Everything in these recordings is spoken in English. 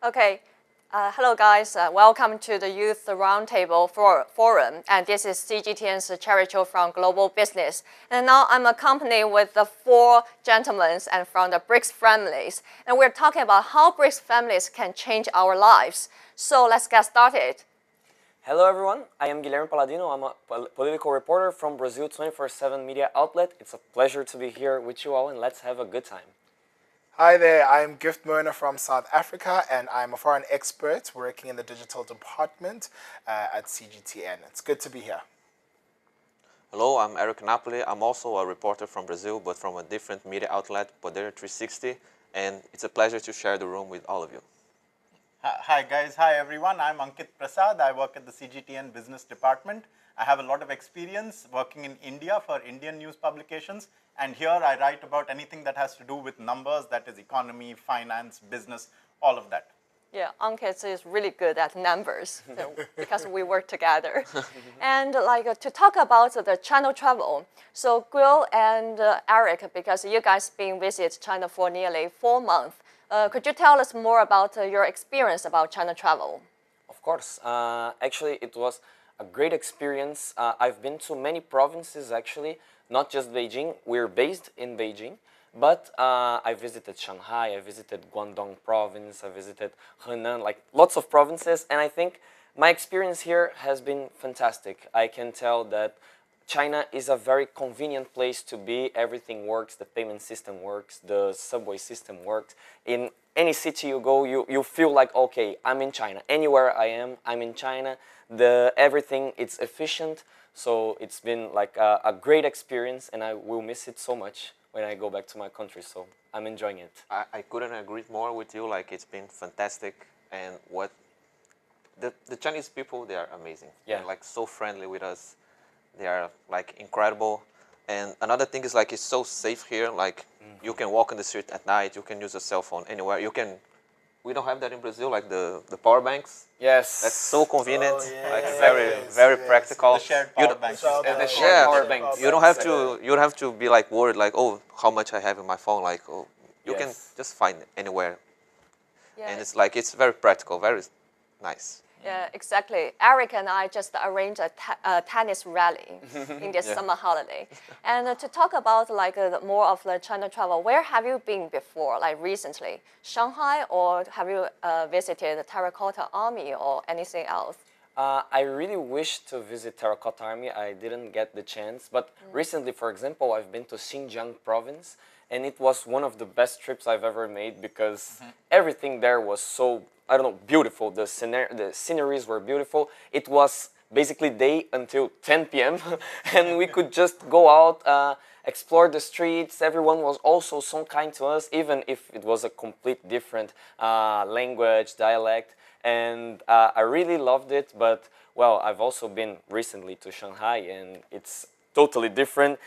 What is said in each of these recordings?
Okay, hello guys. Welcome to the Youth Roundtable Forum. And this is CGTN's Cherry Qiu from Global Business. And now I'm accompanied with the 4 gentlemen and from the BRICS families. And we're talking about how BRICS families can change our lives. So let's get started. Hello everyone, I am Guilherme Paladino. I'm a political reporter from Brazil 24/7 media outlet. It's a pleasure to be here with you all and let's have a good time. Hi there, I'm Gift Mona from South Africa and I'm a foreign expert working in the digital department at CGTN. It's good to be here. Hello, I'm Eric Napoli. I'm also a reporter from Brazil, but from a different media outlet, Poder 360, and it's a pleasure to share the room with all of you. Hi guys, hi everyone. I'm Ankit Prasad. I work at the CGTN Business Department. I have a lot of experience working in India for Indian news publications, and here I write about anything that has to do with numbers, that is economy, finance, business, all of that. Yeah, Ankit is really good at numbers because we work together. And to talk about the China travel, so Gil and Eric, because you guys been visit China for nearly 4 months, could you tell us more about your experience about China travel? Of course. Actually, it was a great experience. I've been to many provinces, actually, not just Beijing. We're based in Beijing, but I visited Shanghai, I visited Guangdong province, I visited Henan, like lots of provinces, and I think my experience here has been fantastic. I can tell that China is a very convenient place to be. Everything works, the payment system works, the subway system works. In any city you go, you feel like, okay, I'm in China. Anywhere I am, I'm in China. Everything, it's efficient. So it's been like a great experience and I will miss it so much when I go back to my country. So I'm enjoying it. I couldn't agree more with you. Like, it's been fantastic. And what the Chinese people, they are amazing. Yeah. They're like so friendly with us. They are like incredible. And another thing is like it's so safe here. Like you can walk in the street at night. You can use a cell phone anywhere. We don't have that in Brazil, like the power banks. Yes. That's so convenient. Oh, yeah. Like Yes, very yes. practical. The shared power banks. And the Yeah. shared power Yeah. banks. You don't have to be like worried like, oh, how much I have in my phone. Like, oh, you can Yes. just find it anywhere. Yeah. And it's very practical, very nice. Yeah, exactly. Eric and I just arranged a tennis rally in this summer holiday. And to talk about more of the China travel, where have you been before, like recently? Shanghai, or have you visited the Terracotta Army or anything else? I really wish to visit Terracotta Army. I didn't get the chance. But recently, for example, I've been to Xinjiang province. And it was one of the best trips I've ever made because everything there was so, I don't know, beautiful. The sceneries were beautiful. It was basically day until 10 p.m. and we could just go out, explore the streets. Everyone was also so kind to us, even if it was a complete different language, dialect. And I really loved it. But, well, I've also been recently to Shanghai and it's totally different.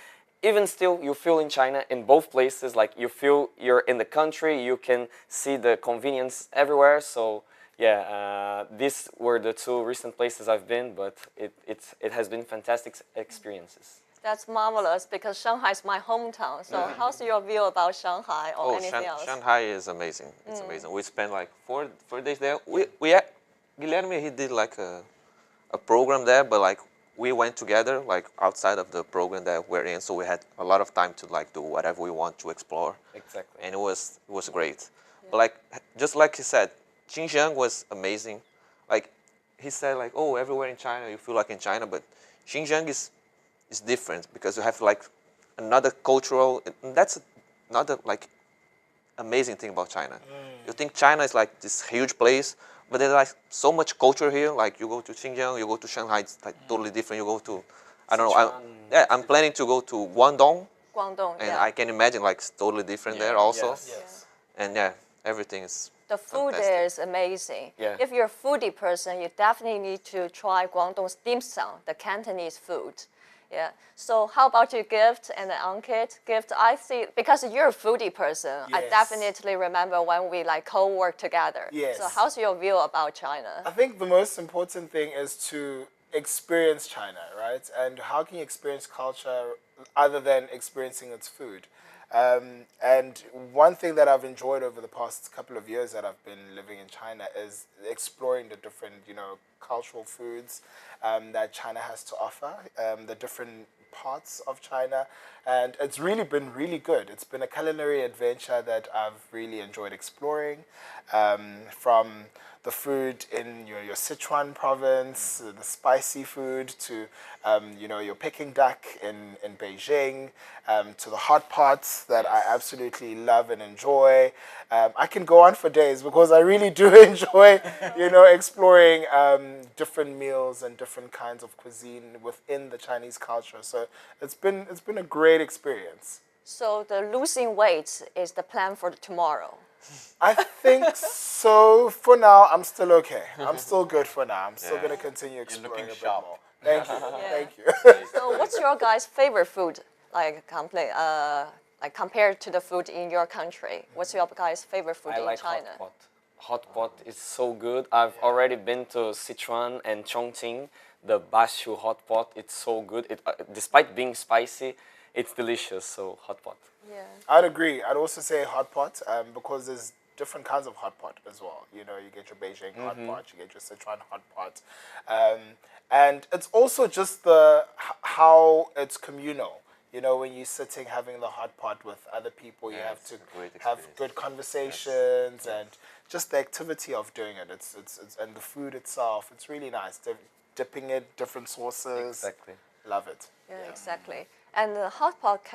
Even still, you feel in China, in both places, like you feel you're in the country, you can see the convenience everywhere. So yeah, these were the 2 recent places I've been, but it has been fantastic experiences. That's marvelous because Shanghai is my hometown. So how's your view about Shanghai or anything else? Shanghai is amazing. It's amazing. We spent like 4 days there. Guilherme, he did like a program there, but like we went together like outside of the program that we're in, so we had a lot of time to like do whatever we want to explore. Exactly. And it was great. Yeah. But like just like he said, Xinjiang was amazing. Like he said, like, oh, everywhere in China you feel like in China, but Xinjiang is different because you have like another cultural. That's another like amazing thing about China. You think China is like this huge place, but there's like so much culture here. Like you go to Xinjiang, you go to Shanghai, it's like totally different. You go to, I don't know. I'm planning to go to Guangdong. Guangdong, and yeah. I can imagine like it's totally different there also. Yes. And yeah, everything is. The food fantastic. there is amazing. Yeah. If you're a foodie person, you definitely need to try Guangdong's dim sum, the Cantonese food. Yeah. So how about you, Gift and Ankit? Gift, I see, because you're a foodie person, I Yes. definitely remember when we like co-work together. Yes. So how's your view about China? I think the most important thing is to experience China, right? And how can you experience culture other than experiencing its food? And one thing that I've enjoyed over the past couple of years that I've been living in China is exploring the different, cultural foods that China has to offer, the different parts of China, and it's really been really good. It's been a culinary adventure that I've really enjoyed exploring, from the food in your Sichuan province, the spicy food, to your Peking duck in Beijing, to the hot pots that I absolutely love and enjoy. I can go on for days because I really do enjoy, exploring different meals and different kinds of cuisine within the Chinese culture. So it's been a great experience. So the losing weight is the plan for tomorrow. I think so. For now, I'm still okay. I'm still good for now. I'm still going to continue exploring a bit sharp. more. Thank you. Yeah. Thank you. So what's your guys' favorite food? Like compared to the food in your country, what's your guys' favorite food I in like China? hot pot. Hot pot is so good. I've already been to Sichuan and Chongqing. The Bashu hot pot, it's so good. Despite being spicy, it's delicious. So hot pot. Yeah. I'd agree. I'd also say hot pot, because there's different kinds of hot pot as well. You get your Beijing hot pot, you get your Sichuan hot pot, and it's also just how it's communal. When you're sitting having the hot pot with other people, you have to great have experience. good conversations and just the activity of doing it. It's and the food itself. It's really nice. Dipping it, different sauces. Exactly. Love it. Yeah, exactly. And the hot pot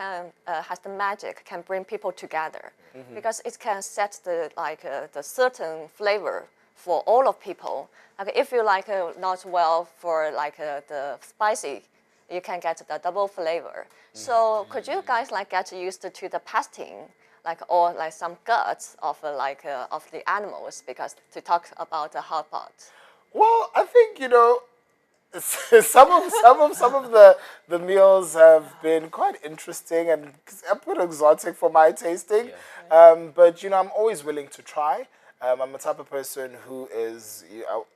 has the magic, can bring people together, because it can set the certain flavor for all of people. Like if you not well for the spicy, you can get the double flavor. So could you guys get used to the pasting, or some guts of of the animals, because to talk about the hot pot? Well, I think some of the meals have been quite interesting and a bit exotic for my tasting. But I'm always willing to try. I'm a type of person who is,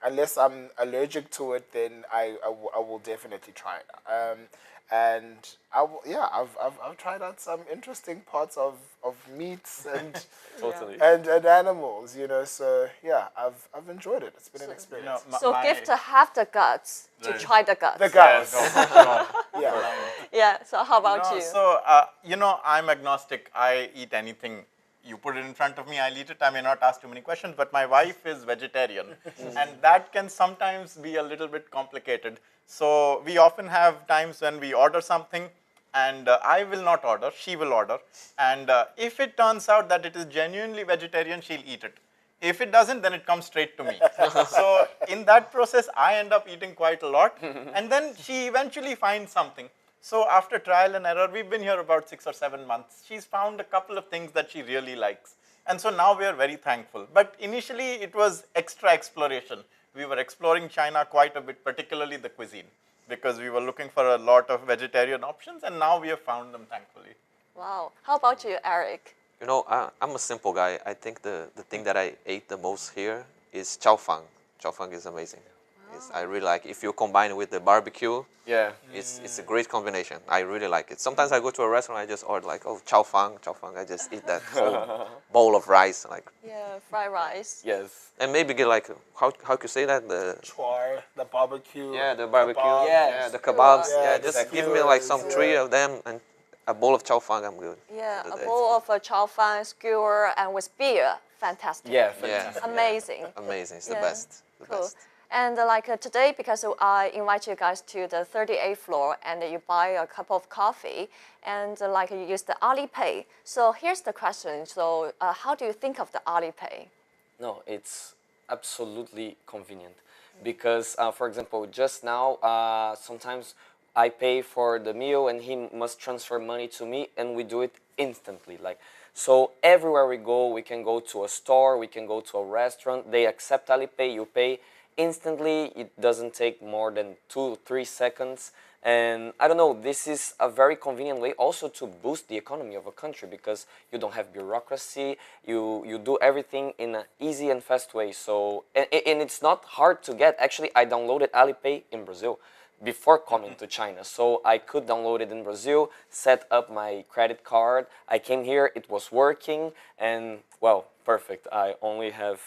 unless I'm allergic to it, then I will definitely try it. And I've tried out some interesting parts of meats and Totally. and animals. So yeah, I've enjoyed it. It's been an experience. So give to have the guts to try the guts. The guys. Yeah. Yeah. So how about you? So, I'm agnostic. I eat anything. You put it in front of me, I'll eat it. I may not ask too many questions, but my wife is vegetarian. And that can sometimes be a little bit complicated. So we often have times when we order something and I will not order, she will order. And if it turns out that it is genuinely vegetarian, she'll eat it. If it doesn't, then it comes straight to me. So in that process, I end up eating quite a lot. And then she eventually finds something. So after trial and error, we've been here about 6 or 7 months. She's found a couple of things that she really likes. And so now we are very thankful. But initially, it was extra exploration. We were exploring China quite a bit, particularly the cuisine, because we were looking for a lot of vegetarian options, and now we have found them, thankfully. Wow. How about you, Eric? I'm a simple guy. I think the thing that I ate the most here is chow fang. Chow fang is amazing. I really like it. If you combine it with the barbecue, Yeah. it's a great combination. I really like it. Sometimes I go to a restaurant, I just order chow fang. I just eat that whole bowl of rice, Yeah, fried rice. Yes. and maybe get how could you say that, the Char, the barbecue. the barbecue, kebabs. Yes. the kebabs. Yeah, Just exactly. give me some skewers, 3 of them and a bowl of chow fang. I'm good. Yeah, Do a that. bowl of a chow fang skewer and with beer. Fantastic. Yeah. Yeah. Fantastic. Amazing. Amazing. It's the Yeah. best. The Cool. best. And today, because I invite you guys to the 38th floor and you buy a cup of coffee and you use the Alipay. So here's the question. So how do you think of the Alipay? No, it's absolutely convenient because, for example, just now, sometimes I pay for the meal and he must transfer money to me, and we do it instantly. So everywhere we go, we can go to a store, we can go to a restaurant, they accept Alipay, you pay instantly. It doesn't take more than 2-3 seconds. And I don't know, this is a very convenient way also to boost the economy of a country, because you don't have bureaucracy, you do everything in an easy and fast way. So, and it's not hard to get. Actually, I downloaded Alipay in Brazil. before coming to China. So I could download it in Brazil, set up my credit card. I came here, it was working, and well, perfect. I only have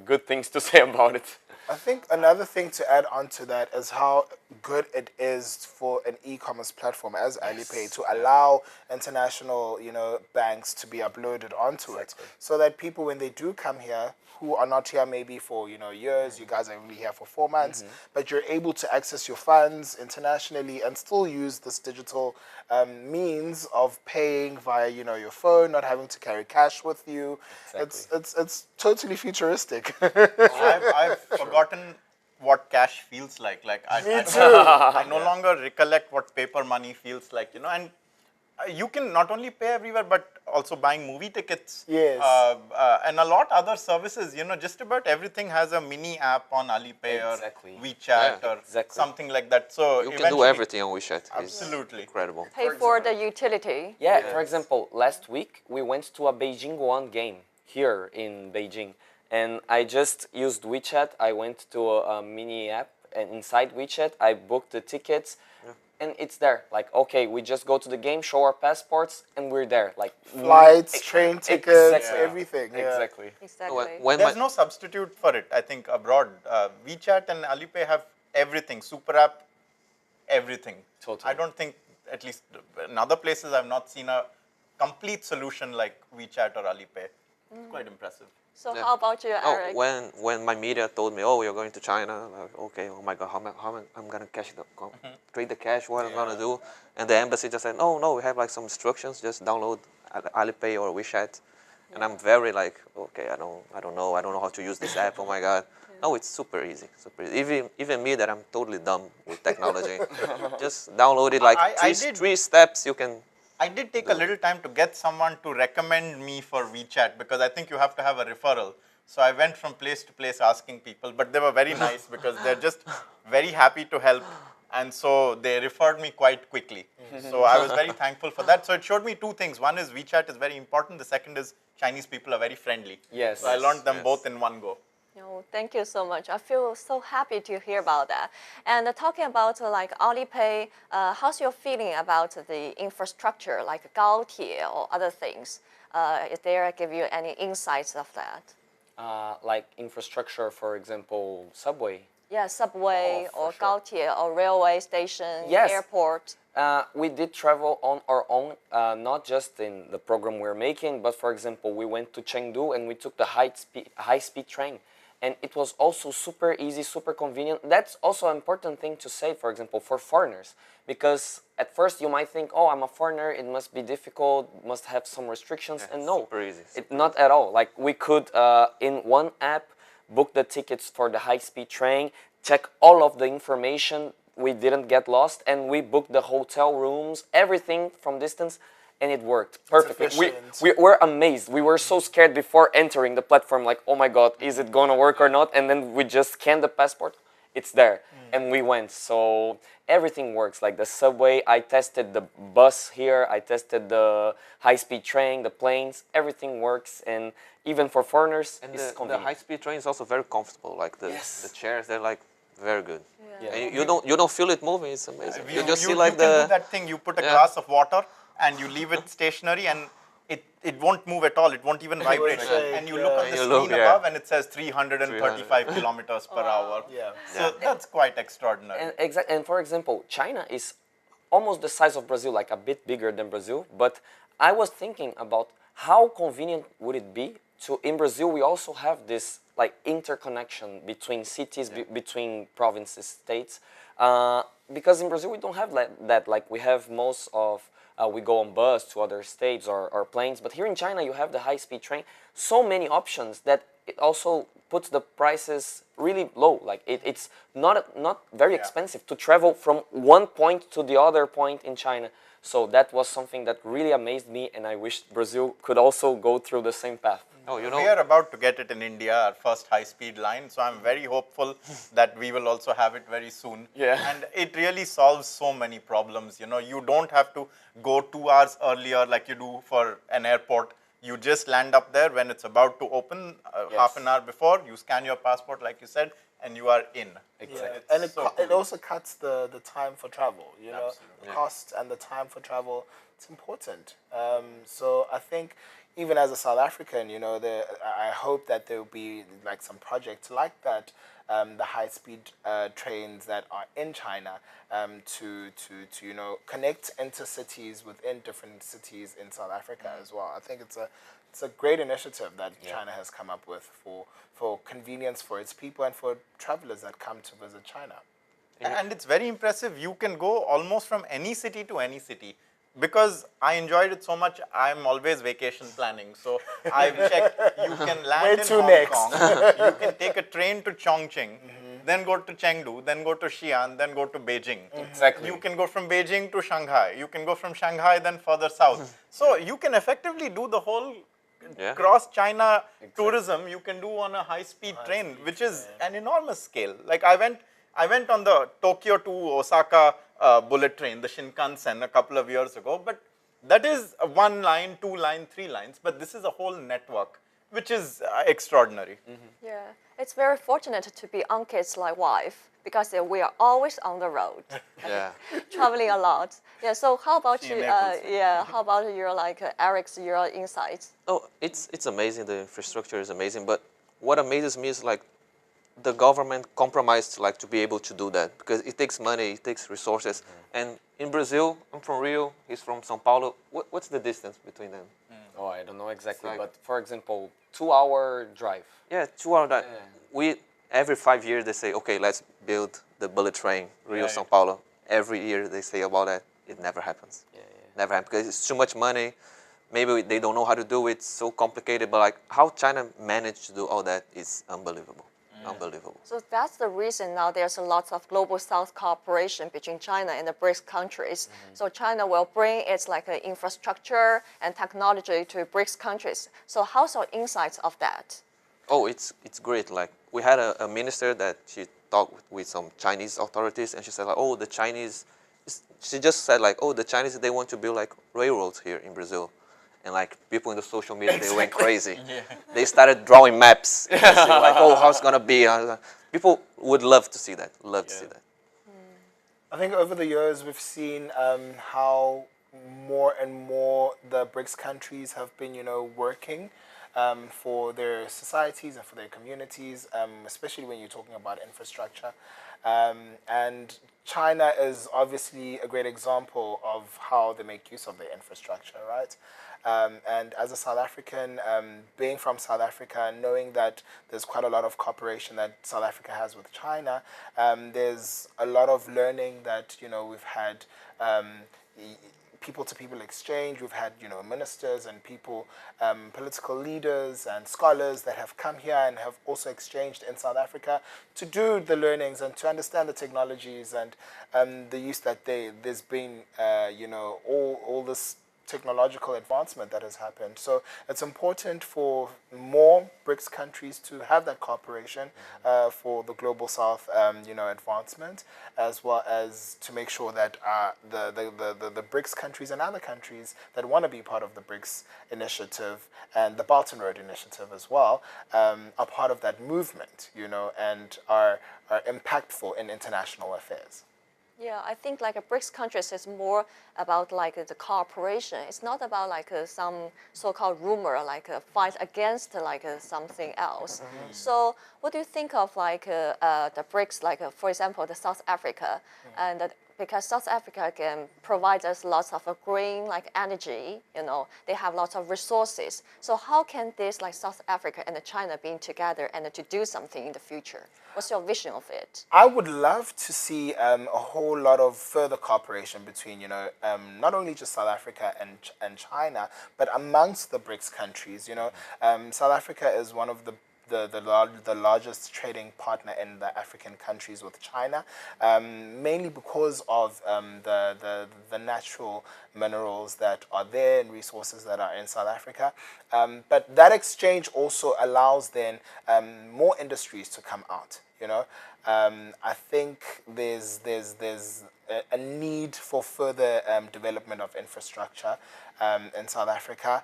good things to say about it. I think another thing to add on to that is how good it is for an e-commerce platform as Alipay to allow international, banks to be uploaded onto it, so that people, when they do come here, who are not here maybe for years, you guys are only here for 4 months, but you're able to access your funds internationally and still use this digital means of paying via your phone, not having to carry cash with you. It's totally futuristic. I've forgotten what cash feels like. I no longer recollect what paper money feels like, and you can not only pay everywhere, but also buying movie tickets. Yes. And a lot other services, just about everything has a mini app on Alipay or WeChat or something like that. So you can do everything on WeChat. Absolutely. It's incredible. Pay for the utility. Yeah, for example, last week we went to a Beijing One game here in Beijing. And I just used WeChat. I went to a mini app, and inside WeChat, I booked the tickets, and it's there. Like, okay, we just go to the game, show our passports, and we're there. Like flights, train tickets, everything. Exactly. Exactly. There's no substitute for it, I think, abroad. WeChat and Alipay have everything. Super app, everything. Totally. I don't think, at least in other places, I've not seen a complete solution like WeChat or Alipay. It's quite impressive. So how about you, Eric? When my media told me, oh, you're going to China, like, okay, oh my God, how am I'm gonna trade the cash? What I'm gonna do? And the embassy just said, no, we have like some instructions. Just download Alipay or WeChat. And I'm very like, okay, I don't know how to use this app. Oh my God. No, it's super easy, super easy. Even me, that I'm totally dumb with technology, just download it. Like three steps you can. I did take a little time to get someone to recommend me for WeChat, because I think you have to have a referral. So I went from place to place asking people, but they were very nice because they're just very happy to help. And so they referred me quite quickly. So I was very thankful for that. So it showed me two things. One is WeChat is very important. The second is Chinese people are very friendly. Yes. So I learned them both in one go. Thank you so much. I feel so happy to hear about that. And talking about like Alipay, how's your feeling about the infrastructure like Gaotie or other things? Is there give you any insights of that? Like infrastructure, for example, subway. Yeah, subway or sure. Gaotie or railway station, Yes. airport. We did travel on our own, not just in the program we're making, but for example, we went to Chengdu and we took the high-speed train. And it was also super easy, super convenient. That's also an important thing to say, for example, for foreigners. Because at first you might think, oh, I'm a foreigner, it must be difficult, must have some restrictions. And no, super easy. Not at all. Like we could, in one app, book the tickets for the high-speed train, check all of the information, we didn't get lost, and we booked the hotel rooms, everything from distance. And it worked perfectly. We were amazed. We were so scared before entering the platform, like, oh my God, is it gonna work or not? And then we just scanned the passport, it's there. And we went. So everything works, like the subway. I tested the bus here. I tested the high-speed train, the planes. Everything works. And even for foreigners, And it's the convenient. high-speed train is also very comfortable. Like the chairs, they're like very good. Yeah. And you don't feel it moving. It's amazing. You just see you like can do that thing. You put a glass of water and you leave it stationary, and it won't move at all. It won't even vibrate. And you look on the screen above, and it says 335 kilometers per hour. So that's quite extraordinary. And for example, China is almost the size of Brazil, like a bit bigger than Brazil. But I was thinking about how convenient would it be to, in Brazil, we also have this like interconnection between cities, between provinces, states. Because in Brazil, we don't have that. Like we have most of, we go on bus to other states or planes. But here in China, you have the high-speed train. So many options that it also puts the prices really low. Like it's not very expensive to travel from one point to the other point in China. So that was something that really amazed me, and I wish Brazil could also go through the same path. Oh, We are about to get it in India, our first high-speed line. So I'm very hopeful that we will also have it very soon. Yeah. And it really solves so many problems. You don't have to go 2 hours earlier like you do for an airport. You just land up there when it's about to open, half an hour before. You scan your passport, like you said, and you are in. Exactly. And it, So it cool. also cuts the time for travel, you know, Absolutely. the cost and the time for travel. It's important. So I think even as a South African, you know, I hope that there will be like some projects like that, the high-speed trains that are in China, to you know, connect intercities within different cities in South Africa as well. I think it's a great initiative that China has come up with for convenience for its people and for travelers that come to visit China. And it's very impressive. You can go almost from any city to any city. Because I enjoyed it so much, I'm always vacation planning. So I've checked, you can land Where in to Hong next? Kong, you can take a train to Chongqing, then go to Chengdu, then go to Xi'an, then go to Beijing. Exactly. You can go from Beijing to Shanghai. You can go from Shanghai, then further south. So you can effectively do the whole Yeah. cross-China tourism you can do on a high-speed train, which is an enormous scale. Like I went on the Tokyo to Osaka bullet train, the Shinkansen, a couple of years ago, but that is a 1 line, 2 line, 3 lines, but this is a whole network, which is extraordinary. Yeah, it's very fortunate to be Ankit's like wife because we are always on the road, Yeah. traveling a lot. Yeah. So how about She you? enables me. Yeah. How about your like Eric's your insights? Oh, it's amazing. The infrastructure is amazing. But what amazes me is like the government compromised like to be able to do that because it takes money, it takes resources. And in Brazil, I'm from Rio. He's from São Paulo. What's the distance between them? Oh, I don't know exactly, like- but for example, 2-hour drive. Yeah, 2 hours. That Yeah. we every 5 years they say, okay, let's build the bullet train Rio Yeah, São yeah. Paulo. Every year they say about that. It never happens. Yeah, Never happens because it's too much money. Maybe they don't know how to do it. It's so complicated. But like how China managed to do all that is unbelievable. Unbelievable. So that's the reason now there's a lot of global South cooperation between China and the BRICS countries. So China will bring its like infrastructure and technology to BRICS countries. So how's your insights of that? Oh, it's great. Like we had a minister that she talked with some Chinese authorities, and she said like, oh, the Chinese. She just said like, oh, the Chinese they want to build like railroads here in Brazil, and like people in the social media they went crazy. They started drawing maps. And they said, like, oh, how it's gonna be. People would love to see that. Love to see that. I think over the years we've seen how more and more the BRICS countries have been, you know, working for their societies and for their communities, especially when you're talking about infrastructure. And China is obviously a great example of how they make use of their infrastructure, right? And as a South African, being from South Africa, knowing that there's quite a lot of cooperation that South Africa has with China, there's a lot of learning that, you know, we've had people-to-people exchange. We've had, you know, ministers and people, political leaders and scholars that have come here and have also exchanged in South Africa to do the learnings and to understand the technologies and the use that there's been, you know, all this technological advancement that has happened. So it's important for more BRICS countries to have that cooperation for the global South, you know, advancement, as well as to make sure that the BRICS countries and other countries that want to be part of the BRICS initiative and the Belt and Road initiative as well are part of that movement, you know, and are impactful in international affairs. Yeah, I think like a BRICS countries is more about like the cooperation. It's not about like some so-called rumor, like a fight against like something else. So what do you think of like the BRICS, like for example, the South Africa, and that because South Africa can provide us lots of green like energy, you know, they have lots of resources. So how can this like South Africa and China being together and to do something in the future? What's your vision of it? I would love to see a whole lot of further cooperation between, you know, not only just South Africa and China, but amongst the BRICS countries. You know, South Africa is one of the largest trading partner in the African countries with China, mainly because of the natural minerals that are there and resources that are in South Africa. But that exchange also allows then more industries to come out. You know, I think there's a need for further development of infrastructure in South Africa.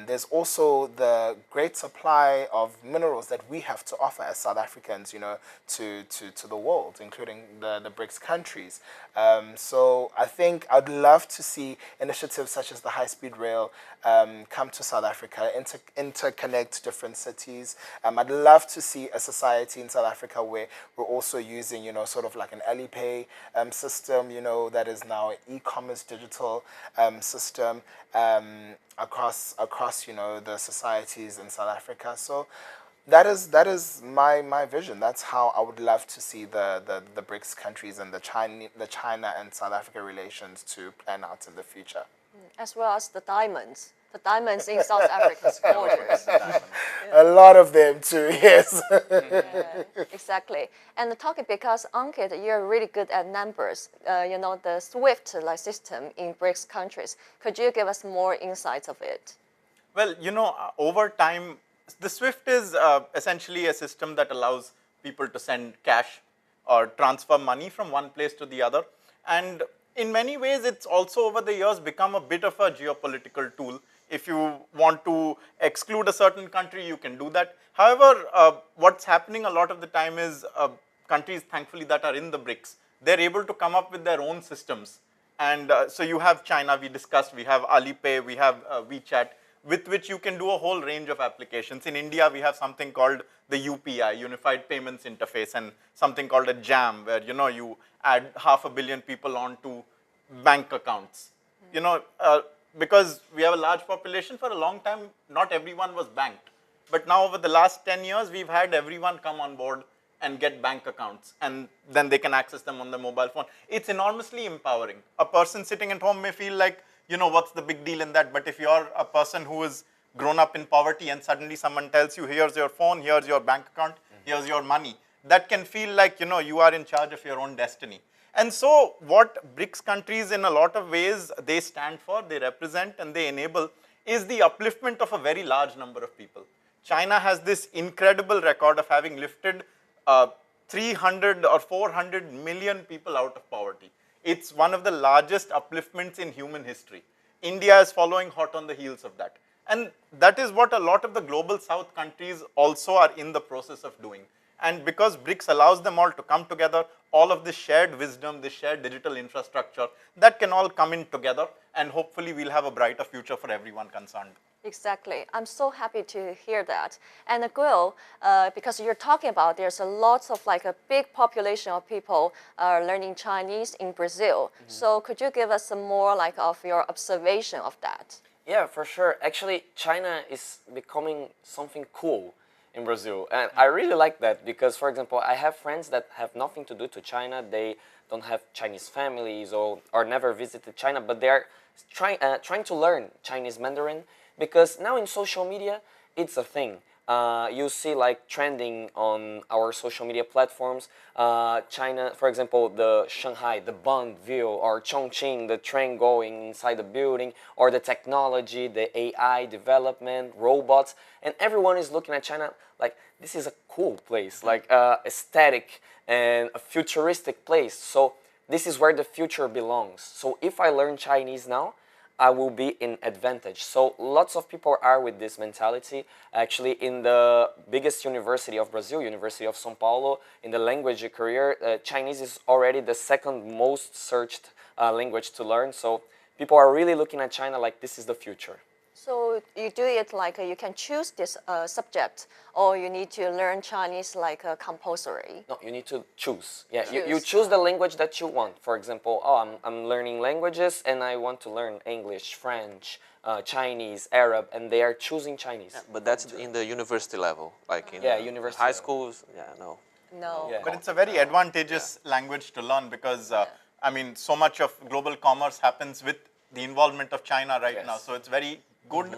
There's also the great supply of minerals that we have to offer as South Africans, you know, to the world, including the BRICS countries. So I think I'd love to see initiatives such as the high-speed rail come to South Africa, interconnect different cities. I'd love to see a society in South Africa where we're also using, you know, sort of like an Alipay system, you know, that is now an e-commerce digital system across, you know, the societies in South Africa. So that is my vision. That's how I would love to see the BRICS countries and the China and South Africa relations to plan out in the future. As well as the diamonds. The diamonds in South Africa is gorgeous. A lot of them too, yes. Yeah, exactly. And the topic, because Ankit, you're really good at numbers. You know, the SWIFT like system in BRICS countries. Could you give us more insights of it? Well, you know, over time, the SWIFT is essentially a system that allows people to send cash or transfer money from one place to the other. And in many ways, it's also over the years become a bit of a geopolitical tool. If you want to exclude a certain country, you can do that. However, what's happening a lot of the time is countries, thankfully, that are in the BRICS, they're able to come up with their own systems. And so you have China, we discussed, we have Alipay, we have WeChat, with which you can do a whole range of applications. In India, we have something called the UPI, Unified Payments Interface, and something called a JAM, where, you know, you add 500 million people onto bank accounts. You know, because we have a large population, for a long time, not everyone was banked. But now over the last 10 years, we've had everyone come on board and get bank accounts, and then they can access them on their mobile phone. It's enormously empowering. A person sitting at home may feel like, you know, what's the big deal in that? But if you're a person who is grown up in poverty and suddenly someone tells you, here's your phone, here's your bank account, here's your money, that can feel like, you know, you are in charge of your own destiny. And so what BRICS countries in a lot of ways they stand for, they represent and they enable is the upliftment of a very large number of people. China has this incredible record of having lifted 300 or 400 million people out of poverty. It's one of the largest upliftments in human history. India is following hot on the heels of that. And that is what a lot of the global south countries also are in the process of doing. And because BRICS allows them all to come together, all of this shared wisdom, this shared digital infrastructure, that can all come in together, and hopefully we'll have a brighter future for everyone concerned. Exactly. I'm so happy to hear that. And Gil, because you're talking about there's a lots of like a big population of people learning Chinese in Brazil. So could you give us some more like of your observation of that? Yeah, for sure. Actually, China is becoming something cool in Brazil. And I really like that because, for example, I have friends that have nothing to do to China. They don't have Chinese families or never visited China, but they're trying to learn Chinese Mandarin because now in social media, it's a thing. You see like trending on our social media platforms, China, for example, the Shanghai, the Bund view, or Chongqing, the train going inside the building, or the technology, the AI development, robots, and everyone is looking at China like this is a cool place, like aesthetic and a futuristic place. So this is where the future belongs. So if I learn Chinese now, I will be in advantage. So lots of people are with this mentality. Actually, in the biggest university of Brazil, University of São Paulo, in the language career, Chinese is already the second most searched language to learn. So people are really looking at China like this is the future. So you do it like you can choose this subject, or you need to learn Chinese like compulsory? No, you need to choose. Yeah, Choose. you choose the language that you want. For example, I'm learning languages and I want to learn English, French, Chinese, Arab, and they are choosing Chinese. Yeah, but that's in the university level, like in university high level. schools. Yeah, no. No. Yeah. But it's a very advantageous language to learn because, I mean, so much of global commerce happens with the involvement of China right now. So it's very good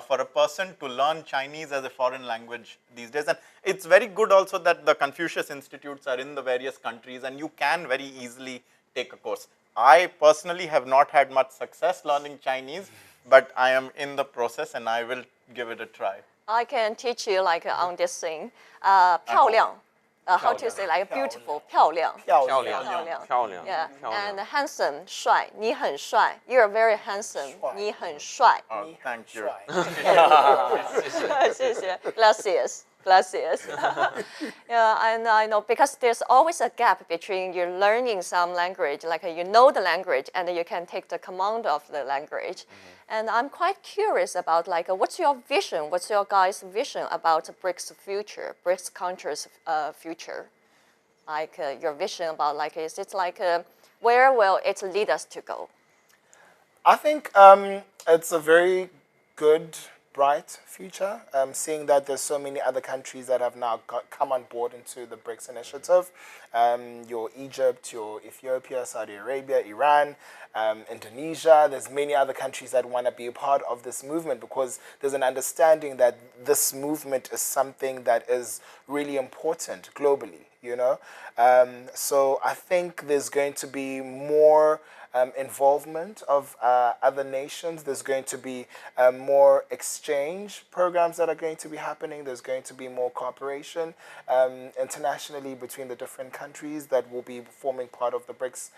for a person to learn Chinese as a foreign language these days. And it's very good also that the Confucius Institutes are in the various countries and you can very easily take a course. I personally have not had much success learning Chinese, but I am in the process and I will give it a try. I can teach you like on this thing. 漂亮 how to say like beautiful, 漂亮。漂漂亮亮，漂亮， Yeah, 漂 and 亮。 handsome, 帅，你很帅。You're very handsome, 帅。你很帅。 Oh, thank you. 谢谢 Gracias. Gracias. Yeah, and I know because there's always a gap between you learning some language, like you know the language, and you can take the command of the language. And I'm quite curious about like what's your vision? What's your guys' vision about BRICS future, BRICS countries' future? Like your vision about like is it like where will it lead us to go? I think it's a very good, bright future, seeing that there's so many other countries that have now come on board into the BRICS initiative. Your Egypt, your Ethiopia, Saudi Arabia, Iran, Indonesia. There's many other countries that want to be a part of this movement because there's an understanding that this movement is something that is really important globally, you know. So I think there's going to be more involvement of other nations. There's going to be more exchange programs that are going to be happening. There's going to be more cooperation internationally between the different countries that will be forming part of the BRICS,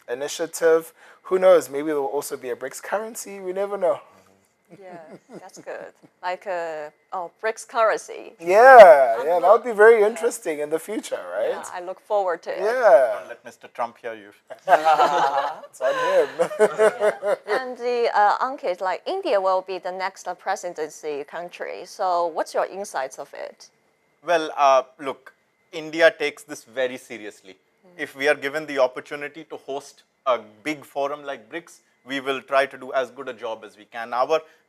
initiative. Who knows? Maybe there will also be a BRICS currency. We never know. Yeah, that's good. Like BRICS currency. Yeah, that would be very interesting in the future, right? Yeah, I look forward to it. Yeah, Don't let Mr. Trump hear you. it's on him. And the Ankit, like India will be the next presidency country. So what's your insights of it? Well, look, India takes this very seriously. If we are given the opportunity to host a big forum like BRICS, we will try to do as good a job as we can.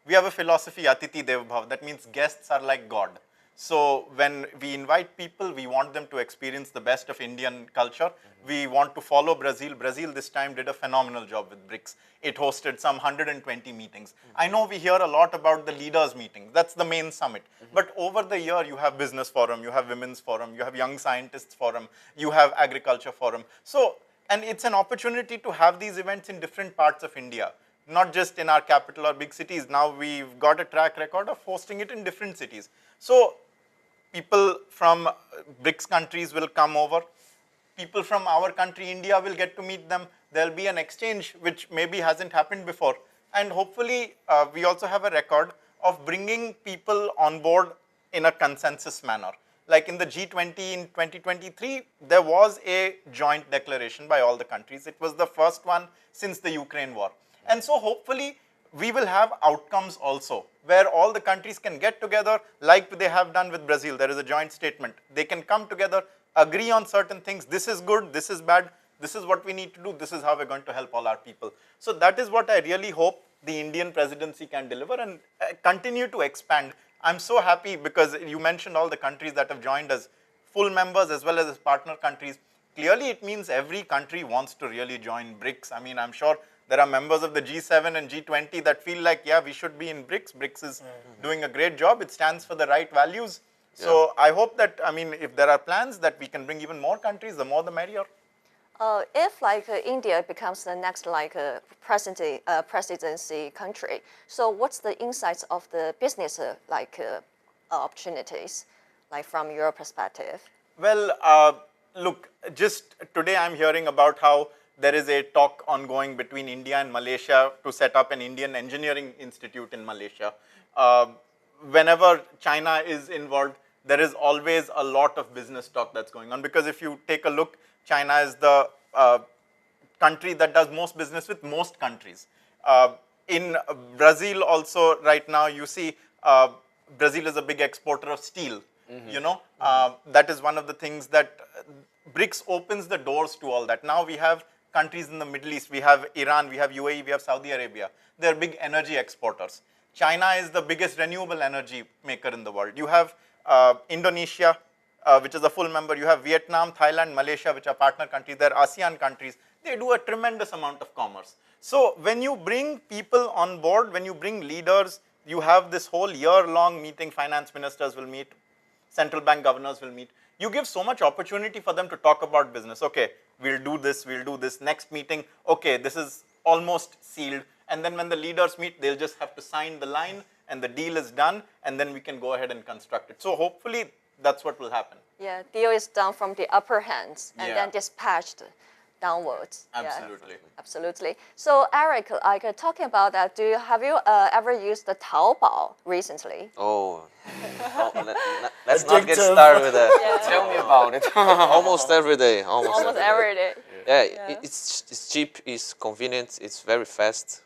We have a philosophy, Atiti Dev Bhav, that means guests are like God. So when we invite people, we want them to experience the best of Indian culture. We want to follow Brazil. Brazil this time did a phenomenal job with BRICS. It hosted some 120 meetings. I know we hear a lot about the leaders meeting. That's the main summit. But over the year, you have business forum, you have women's forum, you have young scientists forum, you have agriculture forum. So, and it's an opportunity to have these events in different parts of India, not just in our capital or big cities. Now we've got a track record of hosting it in different cities. So people from BRICS countries will come over. People from our country, India, will get to meet them. There'll be an exchange which maybe hasn't happened before. And hopefully we also have a record of bringing people on board in a consensus manner. Like in the G20 in 2023, there was a joint declaration by all the countries. It was the first one since the Ukraine war. And so hopefully we will have outcomes also where all the countries can get together like they have done with Brazil. There is a joint statement. They can come together, agree on certain things. This is good, this is bad, this is what we need to do, this is how we're going to help all our people. So that is what I really hope the Indian presidency can deliver and continue to expand. I'm so happy because you mentioned all the countries that have joined as full members as well as partner countries. Clearly it means every country wants to really join BRICS. I mean, I'm sure there are members of the G7 and G20 that feel like, yeah, we should be in BRICS. BRICS is doing a great job. It stands for the right values. So I hope that, I mean, if there are plans that we can bring even more countries, the more the merrier. If like India becomes the next like presidency country, so what's the insights of the business opportunities, like from your perspective? Well, look, just today I'm hearing about how there is a talk ongoing between India and Malaysia to set up an Indian engineering institute in Malaysia. Whenever China is involved, there is always a lot of business talk that's going on, because if you take a look, China is the country that does most business with most countries. In Brazil also right now, you see Brazil is a big exporter of steel. You know, that is one of the things that BRICS opens the doors to all that. Now we have countries in the Middle East, we have Iran, we have UAE, we have Saudi Arabia. They're big energy exporters. China is the biggest renewable energy maker in the world. You have Indonesia, which is a full member. You have Vietnam, Thailand, Malaysia, which are partner countries. They're ASEAN countries. They do a tremendous amount of commerce. So when you bring people on board, when you bring leaders, you have this whole year-long meeting. Finance ministers will meet, central bank governors will meet. You give so much opportunity for them to talk about business. Okay, we'll do this, we'll do this. Next meeting, okay, this is almost sealed. And then when the leaders meet, they'll just have to sign the line and the deal is done, and then we can go ahead and construct it. So hopefully that's what will happen. Yeah, deal is done from the upper hands and Yeah. then dispatched downwards. Yeah, Absolutely. absolutely. So Eric, like talking about that, have you ever used the Taobao recently? Oh, let's not get Addictive. started with that. Tell me about it. Almost every day. Almost Every every day. day. Yeah. Yeah, it's cheap, it's convenient, it's very fast.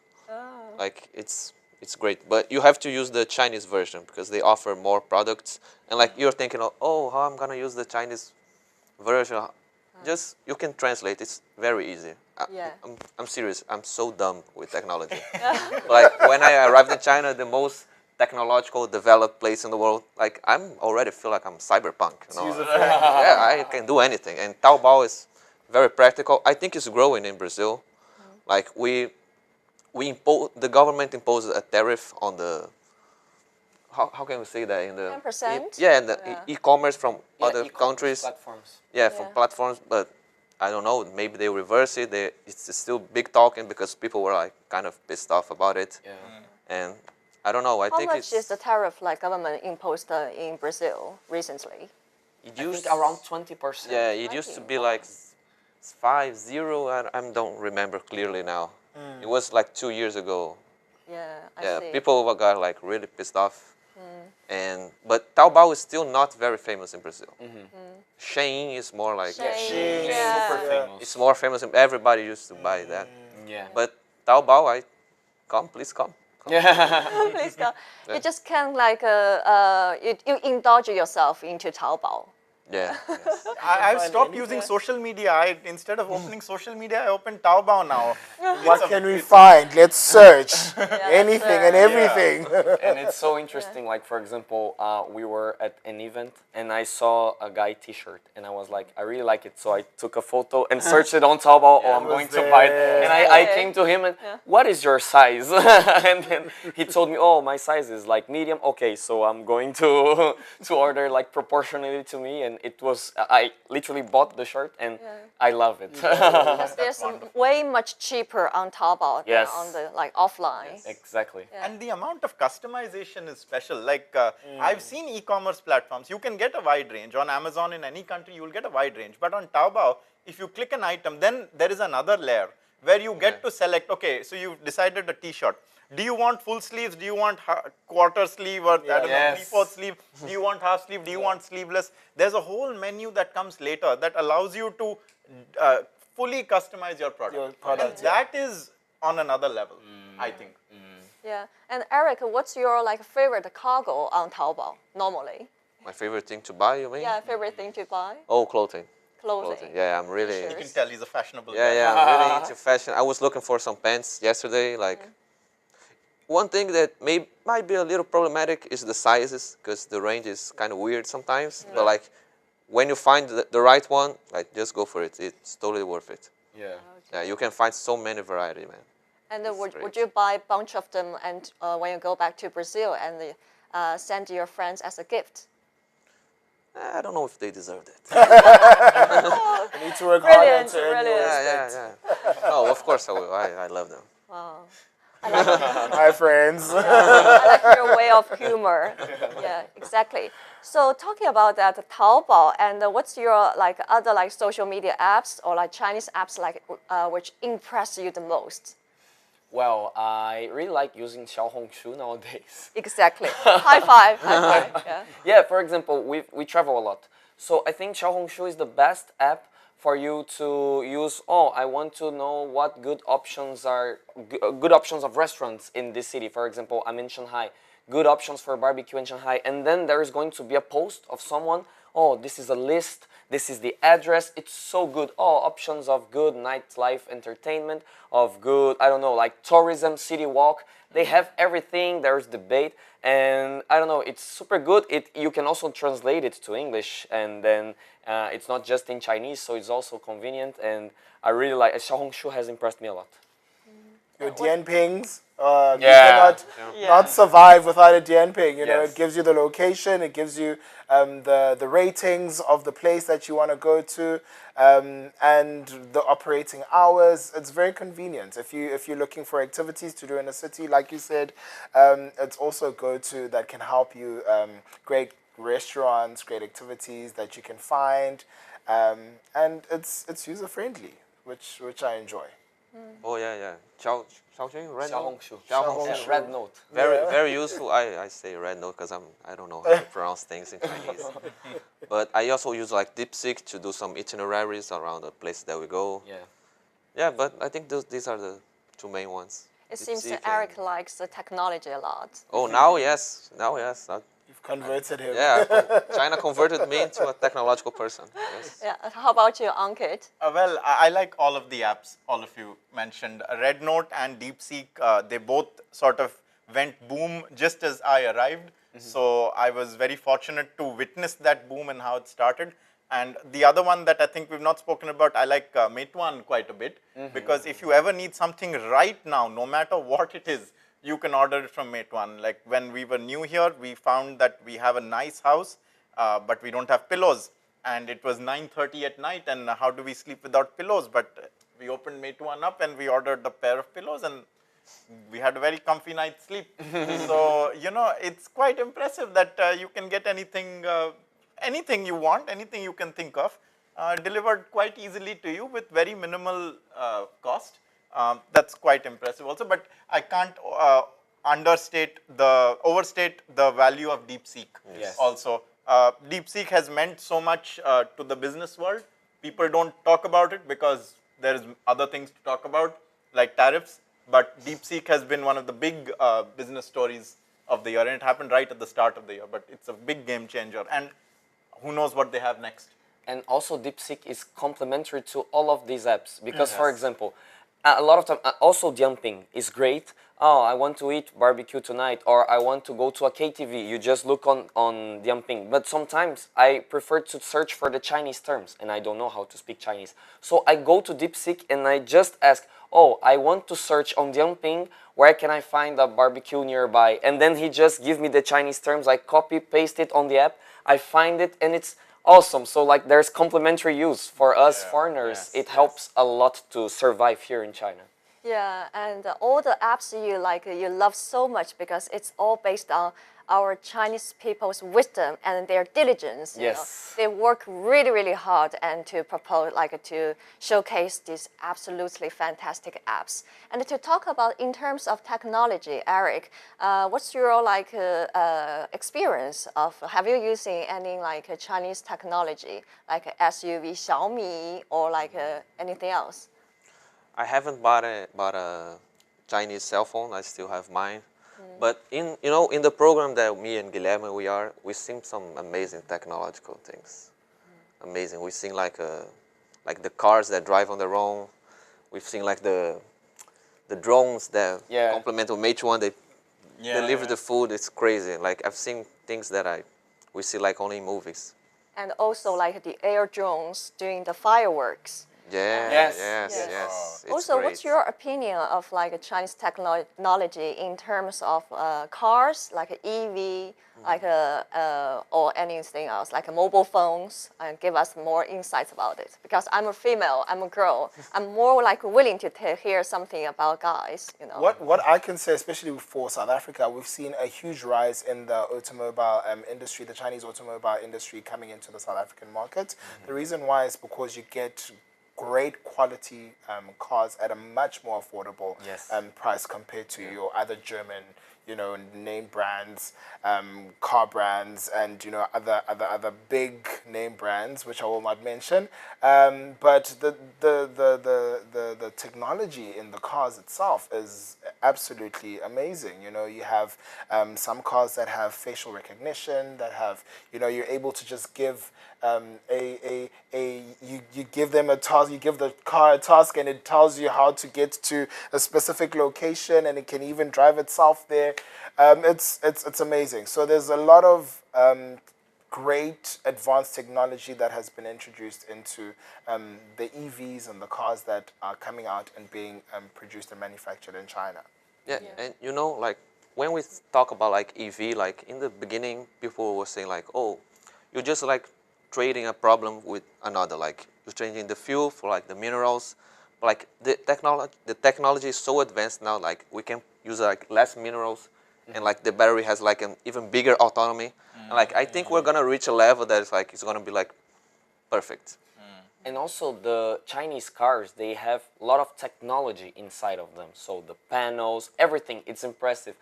Like it's great, but you have to use the Chinese version because they offer more products. And like you're thinking, oh, how I'm gonna use the Chinese version? Just you can translate. It's very easy. Yeah. I'm serious. I'm so dumb with technology. Like when I arrived in China, the most technological developed place in the world, like I'm already feel like I'm cyberpunk. You know? Yeah, I can do anything. And Taobao is very practical. I think it's growing in Brazil. Like the government imposed a tariff on the. How can we say that in the 10%? yeah, and the Yeah. e-commerce from other e-commerce countries. platforms. Yeah, from platforms, but I don't know. Maybe they reverse it. It's still big talking because people were like kind of pissed off about it. Yeah. And I don't know. I How think much it's is the tariff like government imposed in Brazil recently? it I used think around 20%. yeah, it used to be like 5-0. I don't remember clearly now. It was like 2 years ago. Yeah, I Yeah, see. people got like really pissed off. But Taobao is still not very famous in Brazil. Shein is more like Shein, Super yeah. famous. it's more famous. Everybody used to buy that. Yeah. But Taobao, please come. Yeah. Please go. You just can like you indulge yourself into Taobao. Yeah. Yes. I've stopped using social media. Instead of opening social media, I open Taobao now. What can we find? Let's search anything and search. everything. And it's so interesting. Like, for example, we were at an event and I saw a guy T-shirt and I was like, I really like it. So I took a photo and searched it on Taobao. Oh, I'm going to buy it. And I came to him and, what is your size? And then he told me, oh, my size is like medium. Okay, so I'm going to order like proportionally to me. And it was, I literally bought the shirt and I love it. Because there's way much cheaper on Taobao Yes. than on the like offline. Exactly. And the amount of customization is special. Like I've seen e-commerce platforms. You can get a wide range. On Amazon, in any country, you will get a wide range. But on Taobao, if you click an item, then there is another layer where you get to select, okay, so you've decided a t-shirt. Do you want full sleeves? Do you want quarter sleeve or I don't know, 3/4 sleeve? Do you want half sleeve? Do you want sleeveless? There's a whole menu that comes later that allows you to fully customize your product. And that is on another level, I think. Yeah. And Eric, what's your like favorite cargo on Taobao normally? My favorite thing to buy, you mean? Yeah, favorite thing to buy? Oh, clothing. Clothing. Yeah, I'm really. Sure. You can tell he's a fashionable Yeah, guy. yeah, I'm really into fashion. I was looking for some pants yesterday. Like, one thing that might be a little problematic is the sizes because the range is kind of weird sometimes. But like, when you find the right one, like just go for it. It's totally worth it. Yeah. Yeah, you can find so many variety, man. And would great. you buy a bunch of them and when you go back to Brazil and send to your friends as a gift? I don't know if they deserve that. You need to work harder Brilliant, to earn your brilliant. respect. Yeah. No, of course I will. I love them. Wow. Hi, friends. I like your way of humor. Yeah, exactly. So talking about that, Taobao, and what's your like other like social media apps or like Chinese apps like which impress you the most? Well, I really like using Xiaohongshu nowadays. Exactly. High five. High five. Yeah. Yeah, for example, we travel a lot. So I think Xiaohongshu is the best app for you to use. Oh, I want to know what good options are, good options of restaurants in this city. For example, I'm in Shanghai. Good options for barbecue in Shanghai. And then there is going to be a post of someone. Oh, this is a list. This is the address. It's so good. Oh, options of good nightlife entertainment, of good, I don't know, like tourism, city walk. They have everything. There's debate. And I don't know, it's super good. You can also translate it to English. And then it's not just in Chinese, so it's also convenient. And I really like it. Xiaohongshu has impressed me a lot. Your Dian pings. Yeah. You cannot not survive without a Dian ping. You know, Yes. it gives you the location, it gives you the ratings of the place that you want to go to, and the operating hours. It's very convenient. If you're looking for activities to do in a city, like you said, it's also go to that can help you restaurants, great activities that you can find, and it's user friendly, which I enjoy. Oh yeah, yeah. Xiaoxing, Red Note. Xiaohongshu. Xiaohongshu. And Red Note. Very useful. I say Red Note because I don't know how to pronounce things in Chinese. But I also use like DeepSeek to do some itineraries around the places that we go. Yeah. Yeah, but I think these are the two main ones. It seems DeepSeek that and- Eric likes the technology a lot. Oh, now yes. Now yes. You've converted him. Yeah, China converted me into a technological person. Yes. Yeah. How about you, Ankit? Well, I like all of the apps all of you mentioned. Red Note and DeepSeek, they both sort of went boom just as I arrived. So I was very fortunate to witness that boom and how it started. And the other one that I think we've not spoken about, I like Meituan quite a bit, because if you ever need something right now, no matter what it is, you can order it from Meituan. Like when we were new here, we found that we have a nice house, but we don't have pillows. And it was 9:30 at night, and how do we sleep without pillows? But we opened Meituan up and we ordered a pair of pillows, and we had a very comfy night's sleep. So, you know, it's quite impressive that you can get anything, anything you want, anything you can think of, delivered quite easily to you with very minimal cost. That's quite impressive also, but I can't overstate the value of DeepSeek. Yes. Also. DeepSeek has meant so much to the business world. People don't talk about it because there's other things to talk about, like tariffs, but DeepSeek has been one of the big business stories of the year, and it happened right at the start of the year, but it's a big game changer, and who knows what they have next. And also DeepSeek is complementary to all of these apps because, for example, a lot of time, also Dianping is great. Oh, I want to eat barbecue tonight, or I want to go to a KTV. You just look on Dianping. But sometimes I prefer to search for the Chinese terms, and I don't know how to speak Chinese. So I go to DeepSeek and I just ask, oh, I want to search on Dianping, where can I find a barbecue nearby? And then he just gives me the Chinese terms. I copy, paste it on the app. I find it, and it's awesome. So like there's complementary use for us foreigners. It helps a lot to survive here in China. Yeah, and all the apps you love so much because it's all based on our Chinese people's wisdom and their diligence. You know. They work really, really hard and to propose, to showcase these absolutely fantastic apps. And to talk about in terms of technology, Eric, what's your experience of have you using any Chinese technology like SUV Xiaomi or anything else? I haven't bought a Chinese cell phone. I still have mine. But in the program that me and Guilherme we sing some amazing technological things. Amazing. We sing like the cars that drive on their own. We've seen like the drones that complement with Meituan. They deliver the food. It's crazy. Like I've seen things that we see like only in movies. And also like the air drones doing the fireworks. Yes. Also, great. what's your opinion of Chinese technology in terms of cars, like EV, or anything else, like mobile phones? And give us more insights about it. Because I'm a female, I'm a girl. I'm more willing to hear something about guys. You know. What I can say, especially for South Africa, we've seen a huge rise in the automobile industry, the Chinese automobile industry coming into the South African market. The reason why is because you get great quality cars at a much more affordable price compared to your other German, name brands, car brands, and other big name brands, which I will not mention. But the technology in the cars itself is absolutely amazing. You have some cars that have facial recognition, that have you're able to just give you give them a task, you give the car a task, and it tells you how to get to a specific location, and it can even drive itself there. It's amazing. So there's a lot of great advanced technology that has been introduced into the EVs and the cars that are coming out and being produced and manufactured in China. Yeah, and like when we talk about EV, in the beginning, people were saying oh, you're just trading a problem with another, you're changing the fuel for the minerals. But the technology is so advanced now, we can use less minerals, and the battery has an even bigger autonomy. And like I think we're gonna reach a level that is like it's gonna be like perfect. And also the Chinese cars, they have a lot of technology inside of them. So the panels, everything, it's impressive.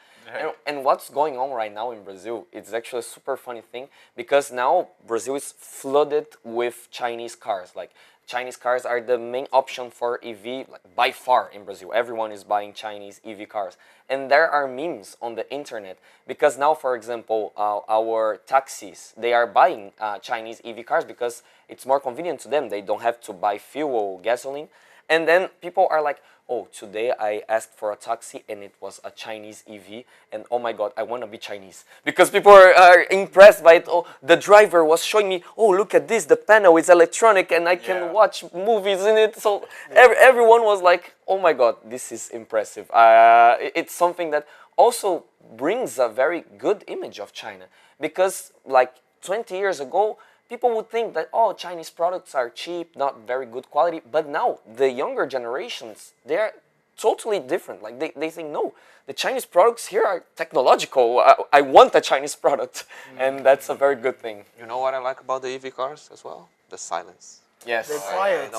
And what's going on right now in Brazil, it's actually a super funny thing because now Brazil is flooded with Chinese cars. Like Chinese cars are the main option for EV, like, by far in Brazil. Everyone is buying Chinese EV cars. And there are memes on the internet because now, for example, our taxis, they are buying Chinese EV cars because it's more convenient to them. They don't have to buy fuel, gasoline. And then people are like, oh, today I asked for a taxi and it was a Chinese EV. And oh my God, I want to be Chinese. Because people are impressed by it. Oh, the driver was showing me, oh, look at this. The panel is electronic and I can watch movies in it. So everyone was like, oh my God, this is impressive. It's something that also brings a very good image of China. Because like 20 years ago, people would think that, oh, Chinese products are cheap, not very good quality. But now, the younger generations, they're totally different. Like, they think, no, the Chinese products here are technological. I want a Chinese product. And that's a very good thing. You know what I like about the EV cars as well? The silence. Yes. They're quiet.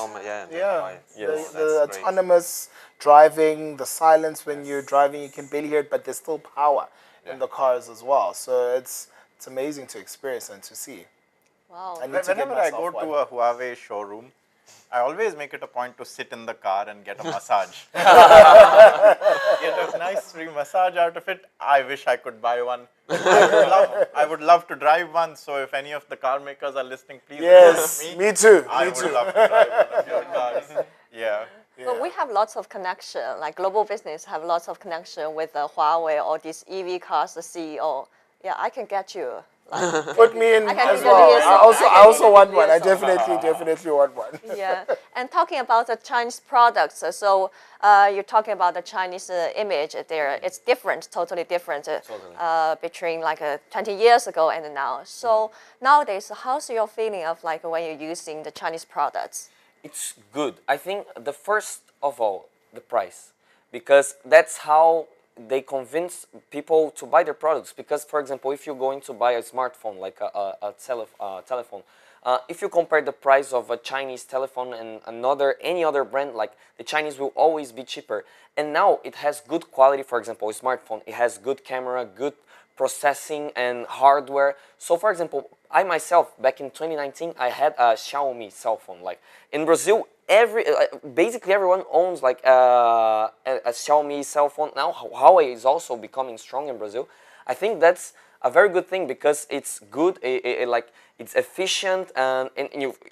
They're quiet. Yes. The autonomous driving, the silence when you're driving, you can barely hear it, but there's still power in the cars as well. So it's amazing to experience and to see. Wow. I need to get Whenever I go myself one. to a Huawei showroom, I always make it a point to sit in the car and get a massage. Get a nice free massage out of it. I wish I could buy one. I would love to drive one. So if any of the car makers are listening, please Yes, visit me too. I Me would too. love to drive one of your cars. Yeah. But we have lots of connection, like global business have lots of connection with Huawei or these EV cars, the CEO. Yeah, I can get you. Like, Put me in I can as do the well. liaison. I also want one. I liaison. definitely want one. Yeah, and talking about the Chinese products, so you're talking about the Chinese image there. It's different, totally different between like 20 years ago and now. So nowadays, how's your feeling of like when you're using the Chinese products? It's good. I think the first of all, the price. Because that's how they convince people to buy their products. Because, for example, if you're going to buy a smartphone, like a telephone, if you compare the price of a Chinese telephone and any other brand, like the Chinese will always be cheaper. And now it has good quality. For example, a smartphone, it has good camera, good processing and hardware. So, for example, I myself, back in 2019, I had a Xiaomi cell phone. Like in Brazil, basically everyone owns like a Xiaomi cell phone. Now Huawei is also becoming strong in Brazil. I think that's a very good thing because it's good, like it's efficient, and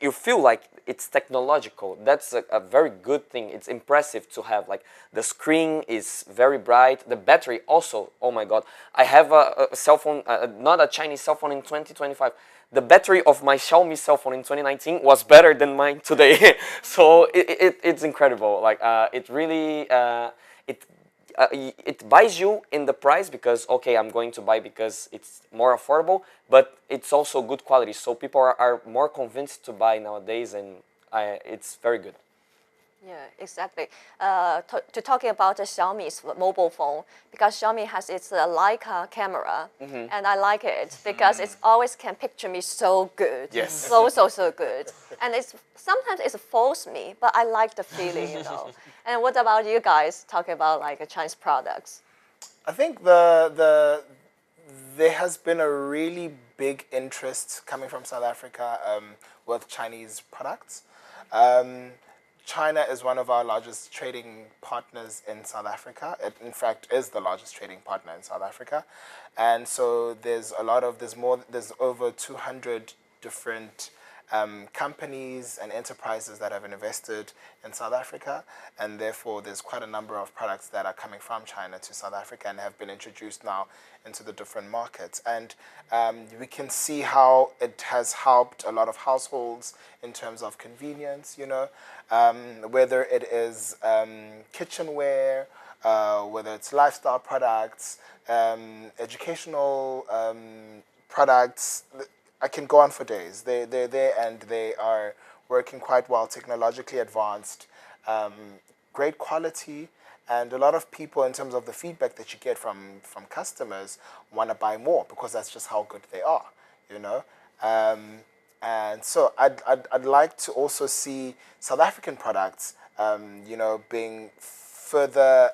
you feel like it's technological. That's a very good thing. It's impressive to have. Like the screen is very bright. The battery also. Oh my God! I have a cell phone, not a Chinese cell phone in 2025. The battery of my Xiaomi cell phone in 2019 was better than mine today. So it's incredible. Like it really it buys you in the price because, okay, I'm going to buy because it's more affordable, but it's also good quality. So people are more convinced to buy nowadays, and it's very good. Yeah, exactly. To talking about the Xiaomi's mobile phone, because Xiaomi has its Leica camera, and I like it because it always can picture me so good. Yes. So good. And sometimes it fools me, but I like the feeling, you know. And what about you guys talking about like Chinese products? I think there has been a really big interest coming from South Africa with Chinese products. China is one of our largest trading partners in South Africa. It, in fact, is the largest trading partner in South Africa. And so there's over 200 different companies and enterprises that have invested in South Africa, and therefore there's quite a number of products that are coming from China to South Africa and have been introduced now into the different markets. And we can see how it has helped a lot of households in terms of convenience, you know, whether it is kitchenware, whether it's lifestyle products, educational products. I can go on for days. They're there and they are working quite well, technologically advanced, great quality, and a lot of people, in terms of the feedback that you get from customers, want to buy more because that's just how good they are. you know. And so I'd like to also see South African products, you know, being further